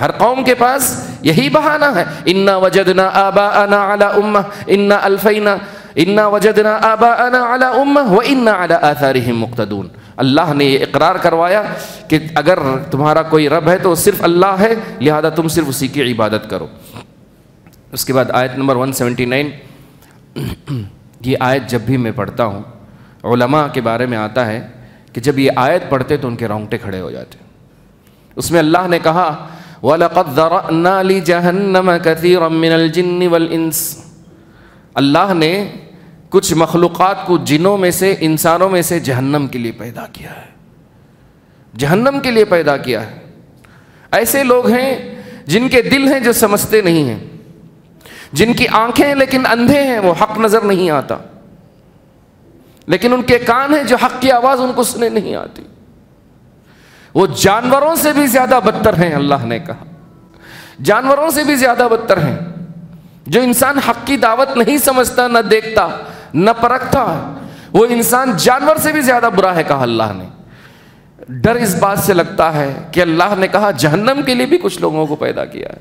ہر قوم کے پاس یہی بہانہ ہے. انا وجدنا آباءنا علی امہ انا الفینا انا وجدنا آباءنا علی امہ وانا علی آثارہم مقتدون. اللہ نے یہ اقرار کروایا کہ اگر تمہارا کوئی رب ہے تو صرف اللہ ہے, لہذا تم صرف اسی کی عبادت کرو. اس کے بعد آیت نمبر 179. یہ آیت جب بھی میں پڑھتا ہوں, علماء کے بارے میں آتا ہے کہ جب یہ آیت پڑھتے تو ان کے رونگٹے کھڑے ہو جاتے. اس میں اللہ نے کہا وَلَقَدْ ذَرَأْنَا لِجَهَنَّمَ كَثِيرًا مِّنَ الْجِنِّ وَالْإِنسِ. اللہ نے کچھ مخلوقات کو جنوں میں سے انسانوں میں سے جہنم کے لیے پیدا کیا ہے. جہنم کے لیے پیدا کیا ہے. ایسے لوگ ہیں جن کے دل ہیں جو سمجھتے نہیں ہیں, جن کی آنکھیں لیکن اندھے ہیں, وہ حق نظر نہیں آتا, لیکن ان کے کان ہیں جو حق کی آواز ان کو سننے نہیں آتی. وہ جانوروں سے بھی زیادہ بدتر ہیں. اللہ نے کہا جانوروں سے بھی زیادہ بدتر ہیں. جو انسان حق کی دعوت نہیں سمجھتا, نہ دیکھتا نہ پرکھتا, وہ انسان جانور سے بھی زیادہ برا ہے, کہا اللہ نے. ڈر اس بات سے لگتا ہے کہ اللہ نے کہا جہنم کے لیے بھی کچھ لوگوں کو پیدا کیا ہے.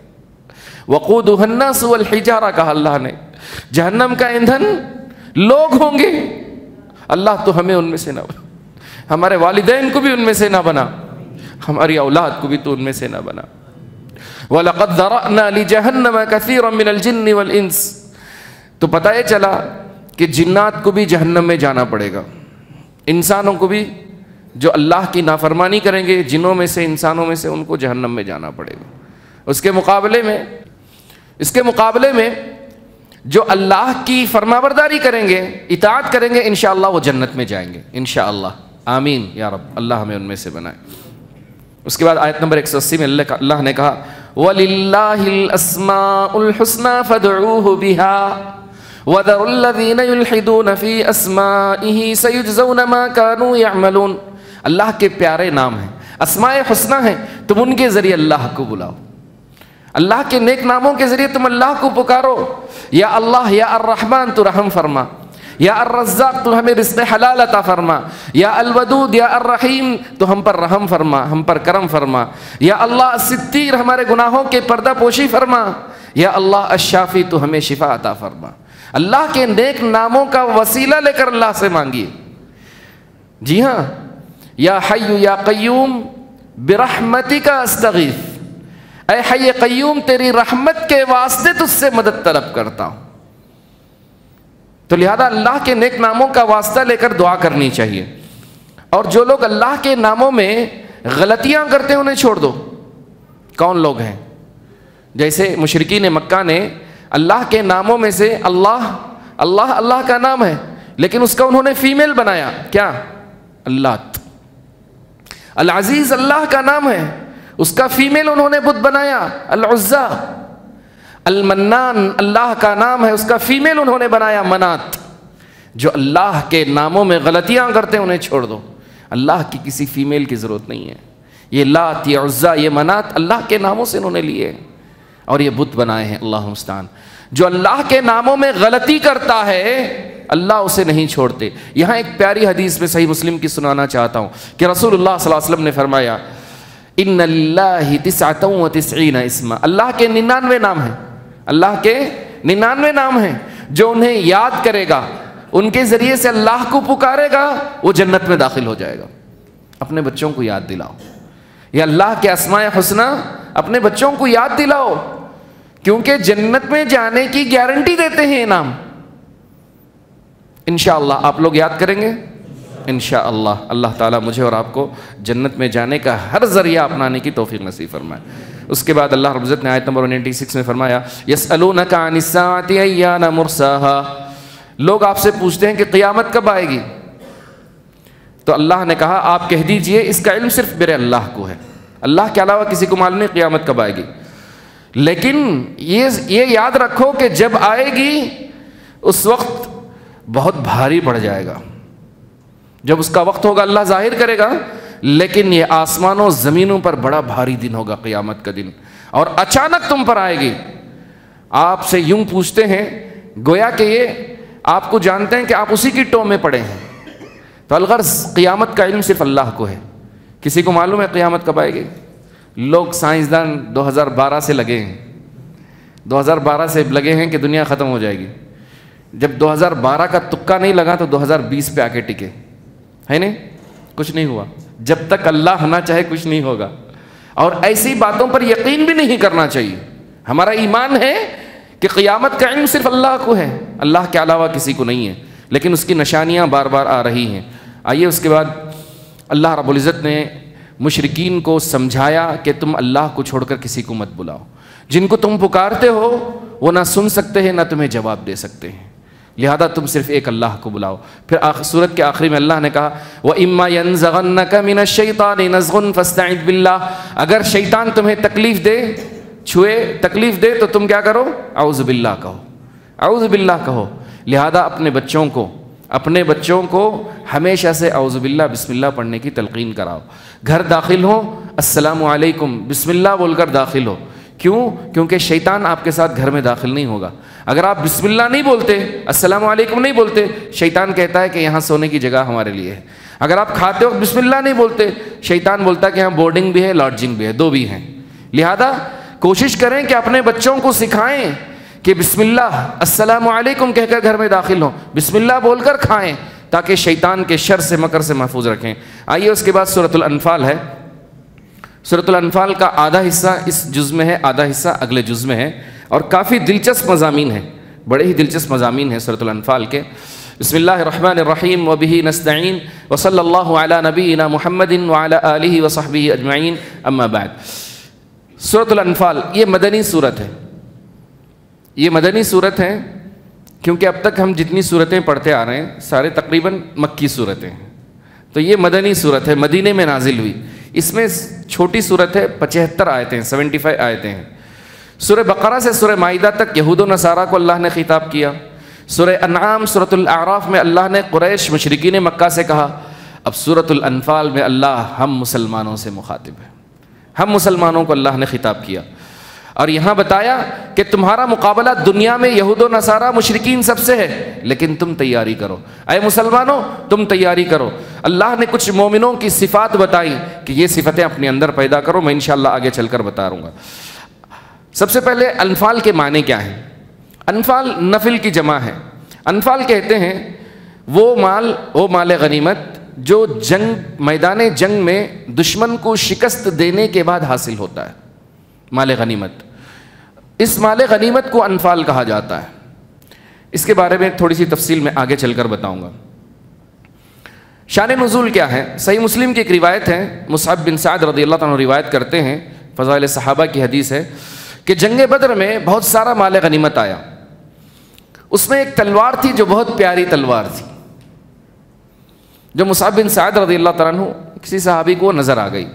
وقودها الناس والحجارہ, کہا اللہ نے جہنم کا ایندھن لوگ ہوں گے. اللہ تو ہمیں ان میں سے نہ. ہمارے والدین کو بھی ان میں سے نہ بنا، ہماری اولاد کو بھی تو ان میں سے نہ بنا۔ وَلَقَدْ ذَرَأْنَا لِجَهَنَّمَ كَثِيرًا مِنَ الْجِنِّ وَالْإِنسِ، تو پتہ یہ چلا کہ جنات کو بھی جہنم میں جانا پڑے گا، انسانوں کو بھی، جو اللہ کی نافرمانی کریں گے جنوں میں سے انسانوں میں سے، ان کو جہنم میں جانا پڑے گا۔ اس کے مقابلے میں جو اللہ کی فرمانبرداری کریں گے، اطاعت کریں گے، انشاءاللہ وہ جنت میں جائیں گے انشاءاللہ، آمین یا رب، اللہ ہمیں ان میں سے بنائے۔ اس کے بعد آیت نمبر 180 میں اللہ نے کہا وَلِلَّهِ الْأَسْمَاءُ الْحُسْنَى فَادْعُوهُ بِهَا وَذَرُوا الَّذِينَ يُلْحِدُونَ فِي أَسْمَائِهِ سَيُجْزَوْنَ مَا كَانُوا يَعْمَلُونَ، اللہ کے پیارے نام ہیں، اسماء حسنہ ہیں، تم ان کے ذریعے اللہ کو بلاؤ، اللہ کے نیک ناموں کے ذریعے تم اللہ کو پکارو، یا اللہ یا الرحمن تو رحم فرما، یا الرزاق تو ہمیں رزق حلال عطا فرما، یا الودود یا الرحیم تو ہم پر رحم فرما، ہم پر کرم فرما، یا اللہ الستیر ہمارے گناہوں کے پردہ پوشی فرما، یا اللہ الشافی تو ہمیں شفا عطا فرما۔ اللہ کے نیک ناموں کا وسیلہ لے کر اللہ سے مانگیے۔ جی ہاں، یا حی یا قیوم برحمتک استغیث، اے حی قیوم تیری رحمت کے واسطے تجھ سے مدد طلب کرتا ہوں۔ تو لہذا اللہ کے نیک ناموں کا واسطہ لے کر دعا کرنی چاہیے، اور جو لوگ اللہ کے ناموں میں غلطیاں کرتے ہیں انہیں چھوڑ دو۔ کون لوگ ہیں؟ جیسے مشرکین مکہ نے اللہ کے ناموں میں سے اللہ کا نام ہے، لیکن اس کا انہوں نے فیمیل بنایا، کیا؟ اللہ۔ العزیز اللہ کا نام ہے، اس کا فیمیل انہوں نے بت بنایا، العزا۔ المنان اللہ کا نام ہے، اس کا فیمیل انہوں نے بنایا، منات۔ جو اللہ کے ناموں میں غلطیاں کرتے ہیں انہیں چھوڑ دو، اللہ کی کسی فیمیل کی ضرورت نہیں ہے۔ یہ لات، یہ عزا، یہ منات اللہ کے ناموں سے انہوں نے لیے اور یہ بت بنائے ہیں، اللہ المستعان۔ جو اللہ کے ناموں میں غلطی کرتا ہے اللہ اسے نہیں چھوڑتے۔ یہاں ایک پیاری حدیث میں صحیح مسلم کی سنانا چاہتا ہوں کہ رسول اللہ صلی اللہ علیہ وسلم نے فرمایا ان للہ 99 اسما، اللہ کے 99 نام ہیں، اللہ کے 99 نام ہیں، جو انہیں یاد کرے گا، ان کے ذریعے سے اللہ کو پکارے گا، وہ جنت میں داخل ہو جائے گا۔ اپنے بچوں کو یاد دلاؤ، یا اللہ کے اسماء حسنہ اپنے بچوں کو یاد دلاؤ، کیونکہ جنت میں جانے کی گارنٹی دیتے ہیں یہ نام۔ انشاءاللہ آپ لوگ یاد کریں گے انشاءاللہ، اللہ تعالیٰ مجھے اور آپ کو جنت میں جانے کا ہر ذریعہ اپنانے کی توفیق نصیب فرمائے۔ اس کے بعد اللہ رب العزت نے آیت نمبر 96 میں فرمایا یسألونک عن الساعۃ ایان مرساہا، لوگ آپ سے پوچھتے ہیں کہ قیامت کب آئے گی، تو اللہ نے کہا آپ کہہ دیجئے اس کا علم صرف میرے اللہ کو ہے، اللہ کے علاوہ کسی کو معلوم نہیں قیامت کب آئے گی، لیکن یہ یاد رکھو کہ جب آئے گی اس وقت بہت بھاری پڑ جائے گا۔ جب اس کا وقت ہوگا اللہ ظاہر کرے گا، لیکن یہ آسمانوں زمینوں پر بڑا بھاری دن ہوگا قیامت کا دن، اور اچانک تم پر آئے گی۔ آپ سے یوں پوچھتے ہیں گویا کہ یہ آپ کو جانتے ہیں کہ آپ اسی کی ٹو میں پڑے ہیں، تو الغرض قیامت کا علم صرف اللہ کو ہے۔ کسی کو معلوم ہے قیامت کب آئے گی؟ لوگ سائنسدان 2012 سے لگے ہیں، 2012 سے لگے ہیں کہ دنیا ختم ہو جائے گی۔ جب 2012 کا تکا نہیں لگا تو 2020 پہ آ کے ٹکے، ہے نہیں؟ کچھ نہیں ہوا، جب تک اللہ نہ چاہے کچھ نہیں ہوگا، اور ایسی باتوں پر یقین بھی نہیں کرنا چاہیے۔ ہمارا ایمان ہے کہ قیامت کا علم صرف اللہ کو ہے، اللہ کے علاوہ کسی کو نہیں ہے، لیکن اس کی نشانیاں بار بار آ رہی ہیں۔ آئیے اس کے بعد اللہ رب العزت نے مشرکین کو سمجھایا کہ تم اللہ کو چھوڑ کر کسی کو مت بلاؤ، جن کو تم پکارتے ہو وہ نہ سن سکتے ہیں نہ تمہیں جواب دے سکتے ہیں، لہذا تم صرف ایک اللہ کو بلاؤ۔ پھر سورت کے آخری میں اللہ نے کہا وَإِمَّا يَنزَغَنَّكَ مِنَ الشَّيْطَانِ نَزْغٌ فَاسْتَعِذْ بِاللَّهِ، اگر شیطان تمہیں تکلیف دے، چھوئے تکلیف دے تو تم کیا کرو؟ اعوذ باللہ کہو، اعوذ باللہ کہو۔ لہذا اپنے بچوں کو ہمیشہ سے اعوذ باللہ بسم اللہ پڑھنے کی تلقین کراؤ۔ گھر داخل ہو السلام علیکم بسم اللہ بول کر داخل ہو، کیوں؟ کیونکہ شیطان آپ کے ساتھ گھر میں داخل نہیں ہوگا۔ اگر آپ بسم اللہ نہیں بولتے، السلام علیکم نہیں بولتے، شیطان کہتا ہے کہ یہاں سونے کی جگہ ہمارے لیے ہے۔ اگر آپ کھاتے وقت بسم اللہ نہیں بولتے، شیطان بولتا ہے کہ یہاں بورڈنگ بھی ہے لاڈجنگ بھی ہے، دو بھی ہیں۔ لہذا کوشش کریں کہ اپنے بچوں کو سکھائیں کہ بسم اللہ السلام علیکم کہہ کر گھر میں داخل ہوں، بسم اللہ بول کر کھائیں، تاکہ شیطان کے شر سے مکر سے محفوظ رکھیں۔ آئیے اس کے بعد سورۃ الانفال ہے۔ سورۃ الانفال کا آدھا حصہ اس جز میں ہے، آدھا حصہ اگلے جز میں ہے، اور کافی دلچسپ مضامین ہیں، بڑے ہی دلچسپ مضامین ہیں سورۃ الانفال کے۔ بسم اللہ الرحمن الرحیم وبہ نستعین وصلی اللہ علی نبینا محمد وعلی آلہ وصحبہ اجمعین، اما بعد۔ سورۃ الانفال یہ مدنی صورت ہے، یہ مدنی صورت ہے کیونکہ اب تک ہم جتنی صورتیں پڑھتے آ رہے ہیں سارے تقریباً مکی صورتیں ہیں، تو یہ مدنی صورت ہے، مدینے میں نازل ہوئی۔ اس میں چھوٹی صورت ہے، 75 آیتیں، 75 آیتیں ہیں۔ سورہ بقرہ سے سورہ مائدہ تک یہود و نصارہ کو اللہ نے خطاب کیا۔ سورہ انعام، سورۃ الاعراف میں اللہ نے قریش مشرکین مکہ سے کہا۔ اب سورۃ الانفال میں اللہ ہم مسلمانوں سے مخاطب ہے، ہم مسلمانوں کو اللہ نے خطاب کیا، اور یہاں بتایا کہ تمہارا مقابلہ دنیا میں یہود و نصارہ مشرکین سب سے ہے، لیکن تم تیاری کرو، اے مسلمانوں تم تیاری کرو۔ اللہ نے کچھ مومنوں کی صفات بتائی کہ یہ صفتیں اپنے اندر پیدا کرو، میں انشاءاللہ آگے چل کر بتا رہوں گا۔ سب سے پہلے انفال کے معنی کیا ہیں؟ انفال نفل کی جمع ہے۔ انفال کہتے ہیں وہ مال غنیمت جو میدان جنگ میں دشمن کو شکست دینے کے بعد حاصل ہوتا ہے، مال غنیمت۔ اس مال غنیمت کو انفال کہا جاتا ہے۔ اس کے بارے میں تھوڑی سی تفصیل میں آگے چل کر بتاؤں گا۔ شان نزول کیا ہے؟ صحیح مسلم کی ایک روایت ہے، مصعب بن سعد رضی اللہ عنہ روایت کرتے ہیں، فضائل صحابہ کی حدیث ہے کہ جنگ بدر میں بہت سارا مال غنیمت آیا۔ اس میں ایک تلوار تھی جو بہت پیاری تلوار تھی، جو مصعب بن سعد رضی اللہ عنہ کسی صحابی کو نظر آ گئی۔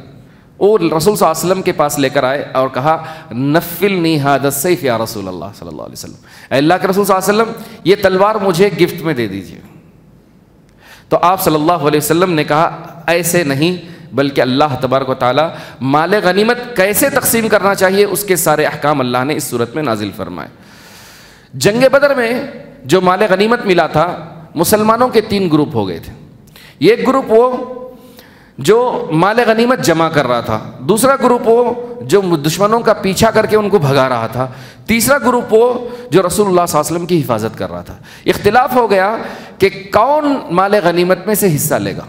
وہ رسول صلی اللہ علیہ وسلم کے پاس لے کر آئے اور کہا نفلنی ھذا السیف یا رسول اللہ صلی اللہ علیہ وسلم، اے اللہ کے رسول صلی اللہ علیہ وسلم یہ تلوار مجھے گفٹ میں دے دیجیے۔ تو آپ صلی اللہ علیہ وسلم نے کہا ایسے نہیں، بلکہ اللہ تبارک و تعالیٰ مال غنیمت کیسے تقسیم کرنا چاہیے اس کے سارے احکام اللہ نے اس صورت میں نازل فرمائے۔ جنگ بدر میں جو مال غنیمت ملا تھا، مسلمانوں کے 3 گروپ ہو گئے تھے۔ ایک گروپ وہ جو مال غنیمت جمع کر رہا تھا، دوسرا گروپ وہ جو دشمنوں کا پیچھا کر کے ان کو بھگا رہا تھا، تیسرا گروپ وہ جو رسول اللہ صلی اللہ علیہ وسلم کی حفاظت کر رہا تھا۔ اختلاف ہو گیا کہ کون مال غنیمت میں سے حصہ لے گا،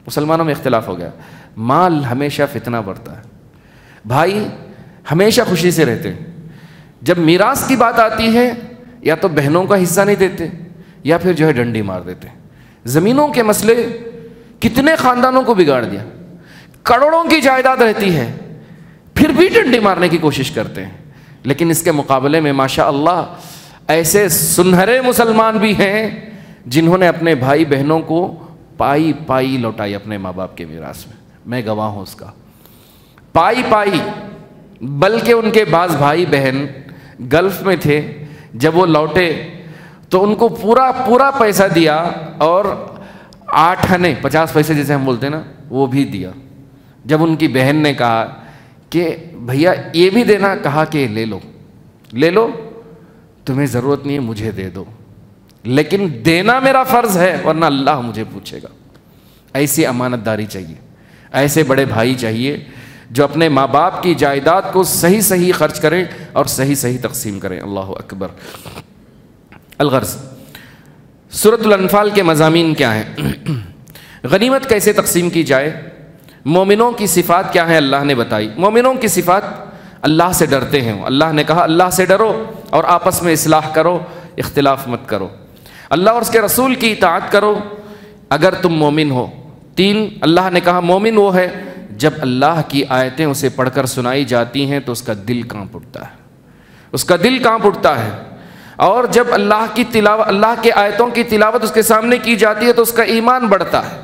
مسلمانوں میں اختلاف ہو گیا۔ مال ہمیشہ فتنہ بڑھتا ہے، بھائی ہمیشہ خوشی سے رہتے ہیں، جب میراث کی بات آتی ہے یا تو بہنوں کا حصہ نہیں دیتے یا پھر جو ہے ڈنڈی مار دیتے۔ زمینوں کے مسئلے کتنے خاندانوں کو بگاڑ دیا، کروڑوں کی جائیداد رہتی ہے پھر بھی ڈنڈی مارنے کی کوشش کرتے ہیں۔ لیکن اس کے مقابلے میں ماشاء اللہ ایسے سنہرے مسلمان بھی ہیں جنہوں نے اپنے بھائی بہنوں کو پائی پائی لوٹائی اپنے ماں باپ کے میراث میں گواہ ہوں اس کا، پائی پائی۔ بلکہ ان کے بعض بھائی بہن گلف میں تھے، جب وہ لوٹے تو ان کو پورا پیسہ دیا، اور 8 آنے 50 پیسے جیسے ہم بولتے ہیں نا، وہ بھی دیا۔ جب ان کی بہن نے کہا کہ بھیا یہ بھی دینا، کہا کہ لے لو، تمہیں ضرورت نہیں ہے مجھے دے دو، لیکن دینا میرا فرض ہے ورنہ اللہ مجھے پوچھے گا۔ ایسی امانت داری چاہیے، ایسے بڑے بھائی چاہیے جو اپنے ماں باپ کی جائیداد کو صحیح خرچ کریں اور صحیح تقسیم کریں۔ اللہ اکبر۔ الغرض سورۃ الانفال کے مضامین کیا ہیں؟ غنیمت کیسے تقسیم کی جائے، مومنوں کی صفات کیا ہیں اللہ نے بتائی۔ مومنوں کی صفات اللہ سے ڈرتے ہیں، اللہ نے کہا اللہ سے ڈرو اور آپس میں اصلاح کرو، اختلاف مت کرو، اللہ اور اس کے رسول کی اطاعت کرو اگر تم مومن ہو۔ 3 اللہ نے کہا مومن وہ ہے جب اللہ کی آیتیں اسے پڑھ کر سنائی جاتی ہیں تو اس کا دل کانپ اٹھتا ہے، اس کا دل کانپ اٹھتا ہے، اور جب اللہ کے آیتوں کی تلاوت اس کے سامنے کی جاتی ہے تو اس کا ایمان بڑھتا ہے۔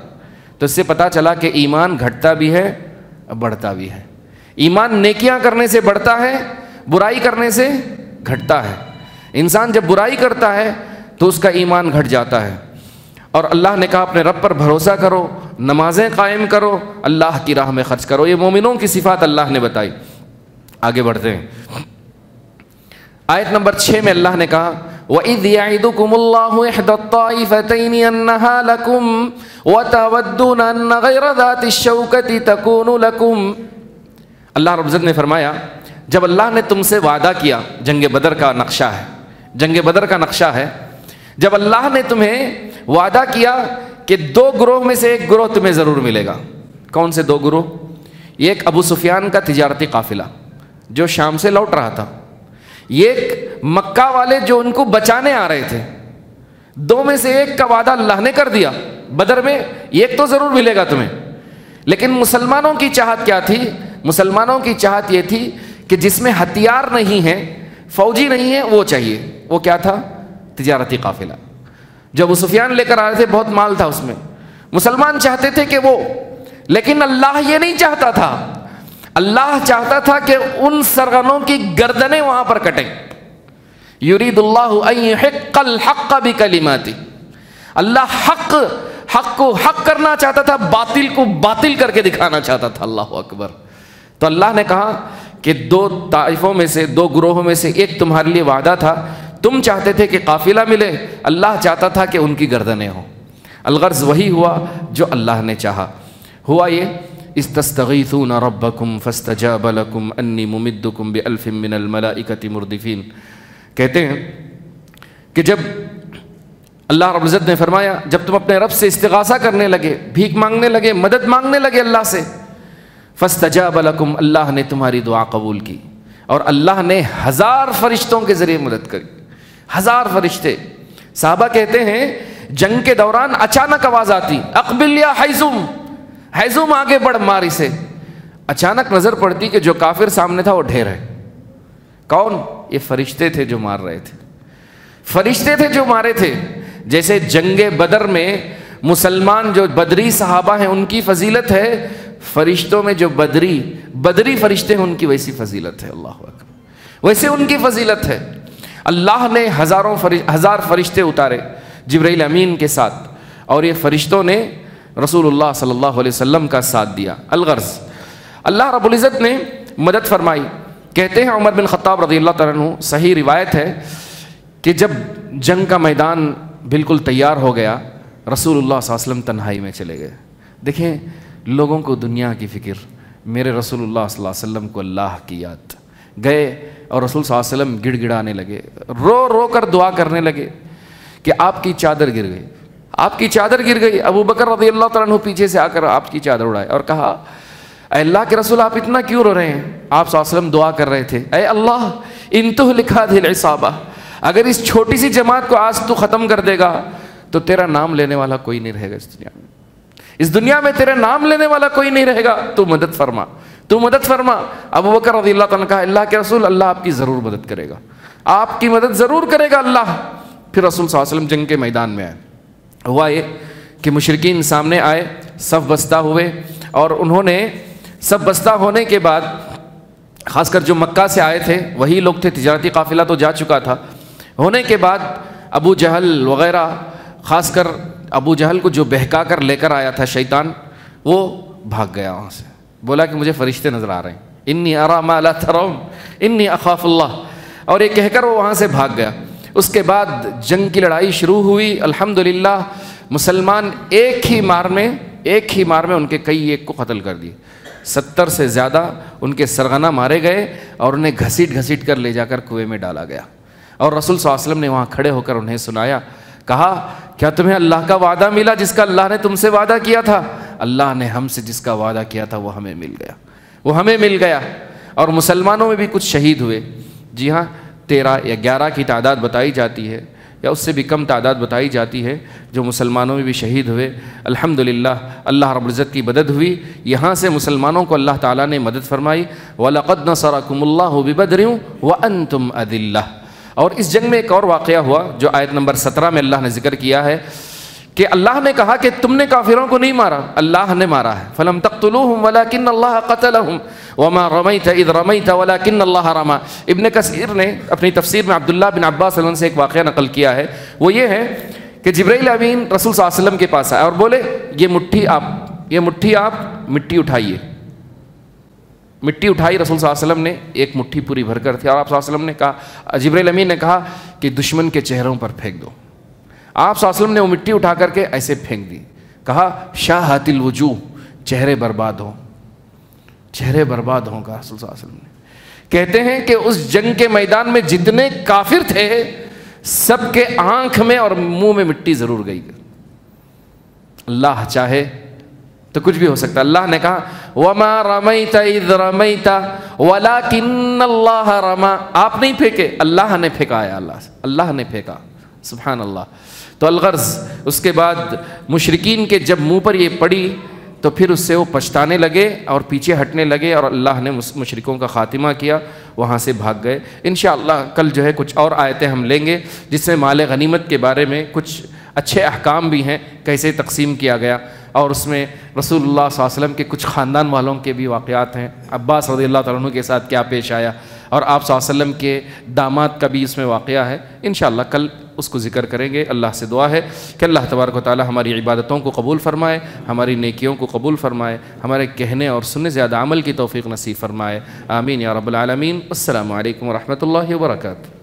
تو اس سے پتہ چلا کہ ایمان گھٹتا بھی ہے بڑھتا بھی ہے۔ ایمان نیکیاں کرنے سے بڑھتا ہے، برائی کرنے سے گھٹتا ہے۔ انسان جب برائی کرتا ہے تو اس کا ایمان گھٹ جاتا ہے۔ اور اللہ نے کہا اپنے رب پر بھروسہ کرو، نمازیں قائم کرو، اللہ کی راہ میں خرچ کرو۔ یہ مومنوں کی صفات اللہ نے بتائی۔ آگے بڑھتے ہیں، آیت نمبر 6 میں اللہ نے کہا وَإِذْ يَعِدُكُمُ اللَّهُ إِحْدَى الطَّائِفَتَيْنِ أَنَّهَا لَكُمْ وَتَوَدُّونَ أَنَّ غَيْرَ ذَاتِ الشَّوْكَةِ تَكُونُ لَكُمْ۔ اللہ رب العزت نے فرمایا جب اللہ نے تم سے وعدہ کیا، جنگ بدر کا نقشہ ہے، جنگ بدر کا نقشہ ہے، جب اللہ نے تمہیں وعدہ کیا کہ 2 گروہ میں سے ایک گروہ تمہیں ضرور ملے گا۔ کون سے 2 گروہ؟ ایک ابو سفیان کا تجارتی قافلہ جو شام سے لوٹ رہا تھا، ایک مکہ والے جو ان کو بچانے آ رہے تھے۔ 2 میں سے ایک کا وعدہ اللہ نے کر دیا بدر میں، ایک تو ضرور ملے گا تمہیں۔ لیکن مسلمانوں کی چاہت کیا تھی؟ مسلمانوں کی چاہت یہ تھی کہ جس میں ہتھیار نہیں ہے، فوجی نہیں ہے، وہ چاہیے۔ وہ کیا تھا؟ تجارتی قافلہ جو ابو سفیان لے کر آ رہے تھے، بہت مال تھا اس میں۔ مسلمان چاہتے تھے کہ وہ، لیکن اللہ یہ نہیں چاہتا تھا۔ اللہ چاہتا تھا کہ ان سرغنوں کی گردنیں وہاں پر کٹیں۔ یرید اللہ ان یحق الحق بکلماتہ، اللہ حق کو حق کرنا چاہتا تھا، باطل کو باطل کر کے دکھانا چاہتا تھا۔ اللہ اکبر۔ تو اللہ نے کہا کہ 2 طائفوں میں سے، 2 گروہوں میں سے ایک تمہارے لیے وعدہ تھا، تم چاہتے تھے کہ قافلہ ملے، اللہ چاہتا تھا کہ ان کی گردنیں ہوں۔ الغرض وہی ہوا جو اللہ نے چاہا۔ ہوا یہ، استستغیثون ربکم فاستجاب لکم انی ممدکم بألف من الملائکۃ مردفین۔ کہتے ہیں کہ جب اللہ رب العزت نے فرمایا، جب تم اپنے رب سے استغاثہ کرنے لگے، بھیک مانگنے لگے، مدد مانگنے لگے اللہ سے، فاستجاب لکم، اللہ نے تمہاری دعا قبول کی، اور اللہ نے 1000 فرشتوں کے ذریعے مدد کری۔ 1000 فرشتے۔ صحابہ کہتے ہیں جنگ کے دوران اچانک آواز آتی، اقبل یا حیزم، حیزم آگے بڑھ، مار اسے۔ اچانک نظر پڑتی کہ جو کافر سامنے تھا وہ ڈھیر ہے۔ کون؟ یہ فرشتے تھے جو مار رہے تھے، فرشتے تھے جو مارے تھے۔ جیسے جنگ بدر میں مسلمان جو بدری صحابہ ہیں ان کی فضیلت ہے، فرشتوں میں جو بدری فرشتے ہیں ان کی ویسی فضیلت ہے۔ اللہ اکبر، ویسے ان کی فضیلت ہے۔ اللہ نے 1000 فرشتے اتارے جبرائیل امین کے ساتھ، اور یہ فرشتوں نے رسول اللہ صلی اللہ علیہ وسلم کا ساتھ دیا۔ الغرض اللہ رب العزت نے مدد فرمائی۔ کہتے ہیں عمر بن خطاب رضی اللہ تعالیٰ عنہ، صحیح روایت ہے کہ جب جنگ کا میدان بالکل تیار ہو گیا، رسول اللہ صلی اللہ علیہ وسلم تنہائی میں چلے گئے۔ دیکھیں لوگوں کو دنیا کی فکر، میرے رسول اللہ صلی اللہ علیہ وسلم کو اللہ کی یاد۔ گئے اور رسول صلی اللہ علیہ وسلم گڑ گڑانے لگے، رو رو کر دعا کرنے لگے کہ آپ کی چادر گر گئی، آپ کی چادر گر گئی۔ ابو بکر رضی اللہ تعالیٰ عنہ پیچھے سے آ کر آپ کی چادر اڑائے اور کہا، اے اللہ کے رسول آپ اتنا کیوں رو رہے ہیں؟ آپ صلی اللہ علیہ وسلم دعا کر رہے تھے، اے اللہ ان تہلک ہذہ العصابہ، اگر اس چھوٹی سی جماعت کو آج تو ختم کر دے گا تو تیرا نام لینے والا کوئی نہیں رہے گا اس دنیا میں، اس دنیا میں تیرے نام لینے والا کوئی نہیں رہے گا، تو مدد فرما، تو مدد فرما۔ ابو بکر رضی اللہ تعالیٰ نے کہا، اللہ کے رسول اللہ آپ کی ضرور مدد کرے گا، آپ کی مدد ضرور کرے گا اللہ۔ پھر رسول صلی اللہ علیہ وسلم جنگ کے میدان میں آئے۔ ہوا یہ کہ مشرکین سامنے آئے، صف بستہ ہوئے، اور انہوں نے صف بستہ ہونے کے بعد، خاص کر جو مکہ سے آئے تھے وہی لوگ تھے، تجارتی قافلہ تو جا چکا تھا، ہونے کے بعد ابو جہل وغیرہ، خاص کر ابو جہل کو جو بہکا کر لے کر آیا تھا شیطان، وہ بھاگ گیا وہاں سے، بولا کہ مجھے فرشتے نظر آ رہے ہیں، انی ارا ما لا ترون انی اخاف اللہ، اور یہ کہہ کر وہ وہاں سے بھاگ گیا۔ اس کے بعد جنگ کی لڑائی شروع ہوئی۔ الحمدللہ مسلمان ایک ہی مار میں ان کے کئی ایک کو قتل کر دیے، 70 سے زیادہ ان کے سرغنہ مارے گئے، اور انہیں گھسیٹ کر لے جا کر کنویں میں ڈالا گیا۔ اور رسول صلی اللہ علیہ وسلم نے وہاں کھڑے ہو کر انہیں سنایا، کہا کیا تمہیں اللہ کا وعدہ ملا جس کا اللہ نے تم سے وعدہ کیا تھا؟ اللہ نے ہم سے جس کا وعدہ کیا تھا وہ ہمیں مل گیا، وہ ہمیں مل گیا۔ اور مسلمانوں میں بھی کچھ شہید ہوئے، جی ہاں 13 یا 11 کی تعداد بتائی جاتی ہے، یا اس سے بھی کم تعداد بتائی جاتی ہے جو مسلمانوں میں بھی شہید ہوئے۔ الحمدللہ اللہ رب العزت کی مدد ہوئی، یہاں سے مسلمانوں کو اللہ تعالیٰ نے مدد فرمائی۔ وَلَقَدْ نَصَرَكُمُ اللَّهُ بِبَدْرٍ وَأَنْتُمْ أَذِلَّةٌ۔ اور اس جنگ میں ایک اور واقعہ ہوا جو آیت نمبر 17 میں اللہ نے ذکر کیا ہے کہ اللہ نے کہا کہ تم نے کافروں کو نہیں مارا، اللہ نے مارا ہے۔ فَلَمْ تَقْتُلُوهُمْ وَلَكِنَّ اللَّهَ قَتَلَهُمْ وَمَا رَمَيْتَ إِذْ رَمَيْتَ وَلَكِنَّ اللَّهَ رَمَى۔ ابن کثیر نے اپنی تفسیر میں عبداللہ بن عباس عنہ سے ایک واقعہ نقل کیا ہے، وہ یہ ہے کہ جبرائیل امین رسول صلی اللہ علیہ وسلم کے پاس آئے اور بولے، یہ مٹھی آپ مٹی اٹھائیے۔ مٹی اٹھائی رسول صلی اللہ علیہ وسلم نے، ایک مٹھی پوری بھر کر تھی، اور آپ صلی اللہ علیہ وسلم نے کہا، جبرائیل امین نے کہا کہ دشمن کے چہروں پر پھینک دو۔ آپ صلی اللہ علیہ وسلم نے وہ مٹی اٹھا کر کے ایسے پھینک دی، کہا شاہت الوجوہ، چہرے برباد ہوں، چہرے برباد ہوں، کہا رسول صلی اللہ علیہ وسلم نے۔ کہتے ہیں کہ اس جنگ کے میدان میں جتنے کافر تھے سب کے آنکھ میں اور منہ میں مٹی ضرور گئی، اللہ چاہے تو کچھ بھی ہو سکتا ہے۔ اللہ نے کہا وَمَا رَمَيْتَ إِذْ رَمَيْتَ وَلَكِنَّ اللَّهَ رَمَى، آپ نہیں پھینکے، اللہ نے پھینکایا، اللہ نے پھینکا، سبحان اللہ۔ تو الغرض اس کے بعد مشرکین کے جب منہ پر یہ پڑی تو پھر اس سے وہ پچھتانے لگے اور پیچھے ہٹنے لگے، اور اللہ نے مشرکوں کا خاتمہ کیا، وہاں سے بھاگ گئے۔ انشاءاللہ کل جو ہے کچھ اور آیتیں ہم لیں گے جس میں مال غنیمت کے بارے میں کچھ اچھے احکام بھی ہیں، کیسے تقسیم کیا گیا، اور اس میں رسول اللہ صلی اللہ علیہ وسلم کے کچھ خاندان والوں کے بھی واقعات ہیں، عباس رضی اللہ تعالیٰ عنہ کے ساتھ کیا پیش آیا، اور آپ صلی اللہ علیہ وسلم کے داماد کا بھی اس میں واقعہ ہے۔ انشاءاللہ کل اس کو ذکر کریں گے۔ اللہ سے دعا ہے کہ اللہ تبارک و تعالی ہماری عبادتوں کو قبول فرمائے، ہماری نیکیوں کو قبول فرمائے، ہمارے کہنے اور سننے زیادہ عمل کی توفیق نصیب فرمائے، آمین یا رب العالمین۔ السلام علیکم ورحمۃ اللہ وبرکاتہ۔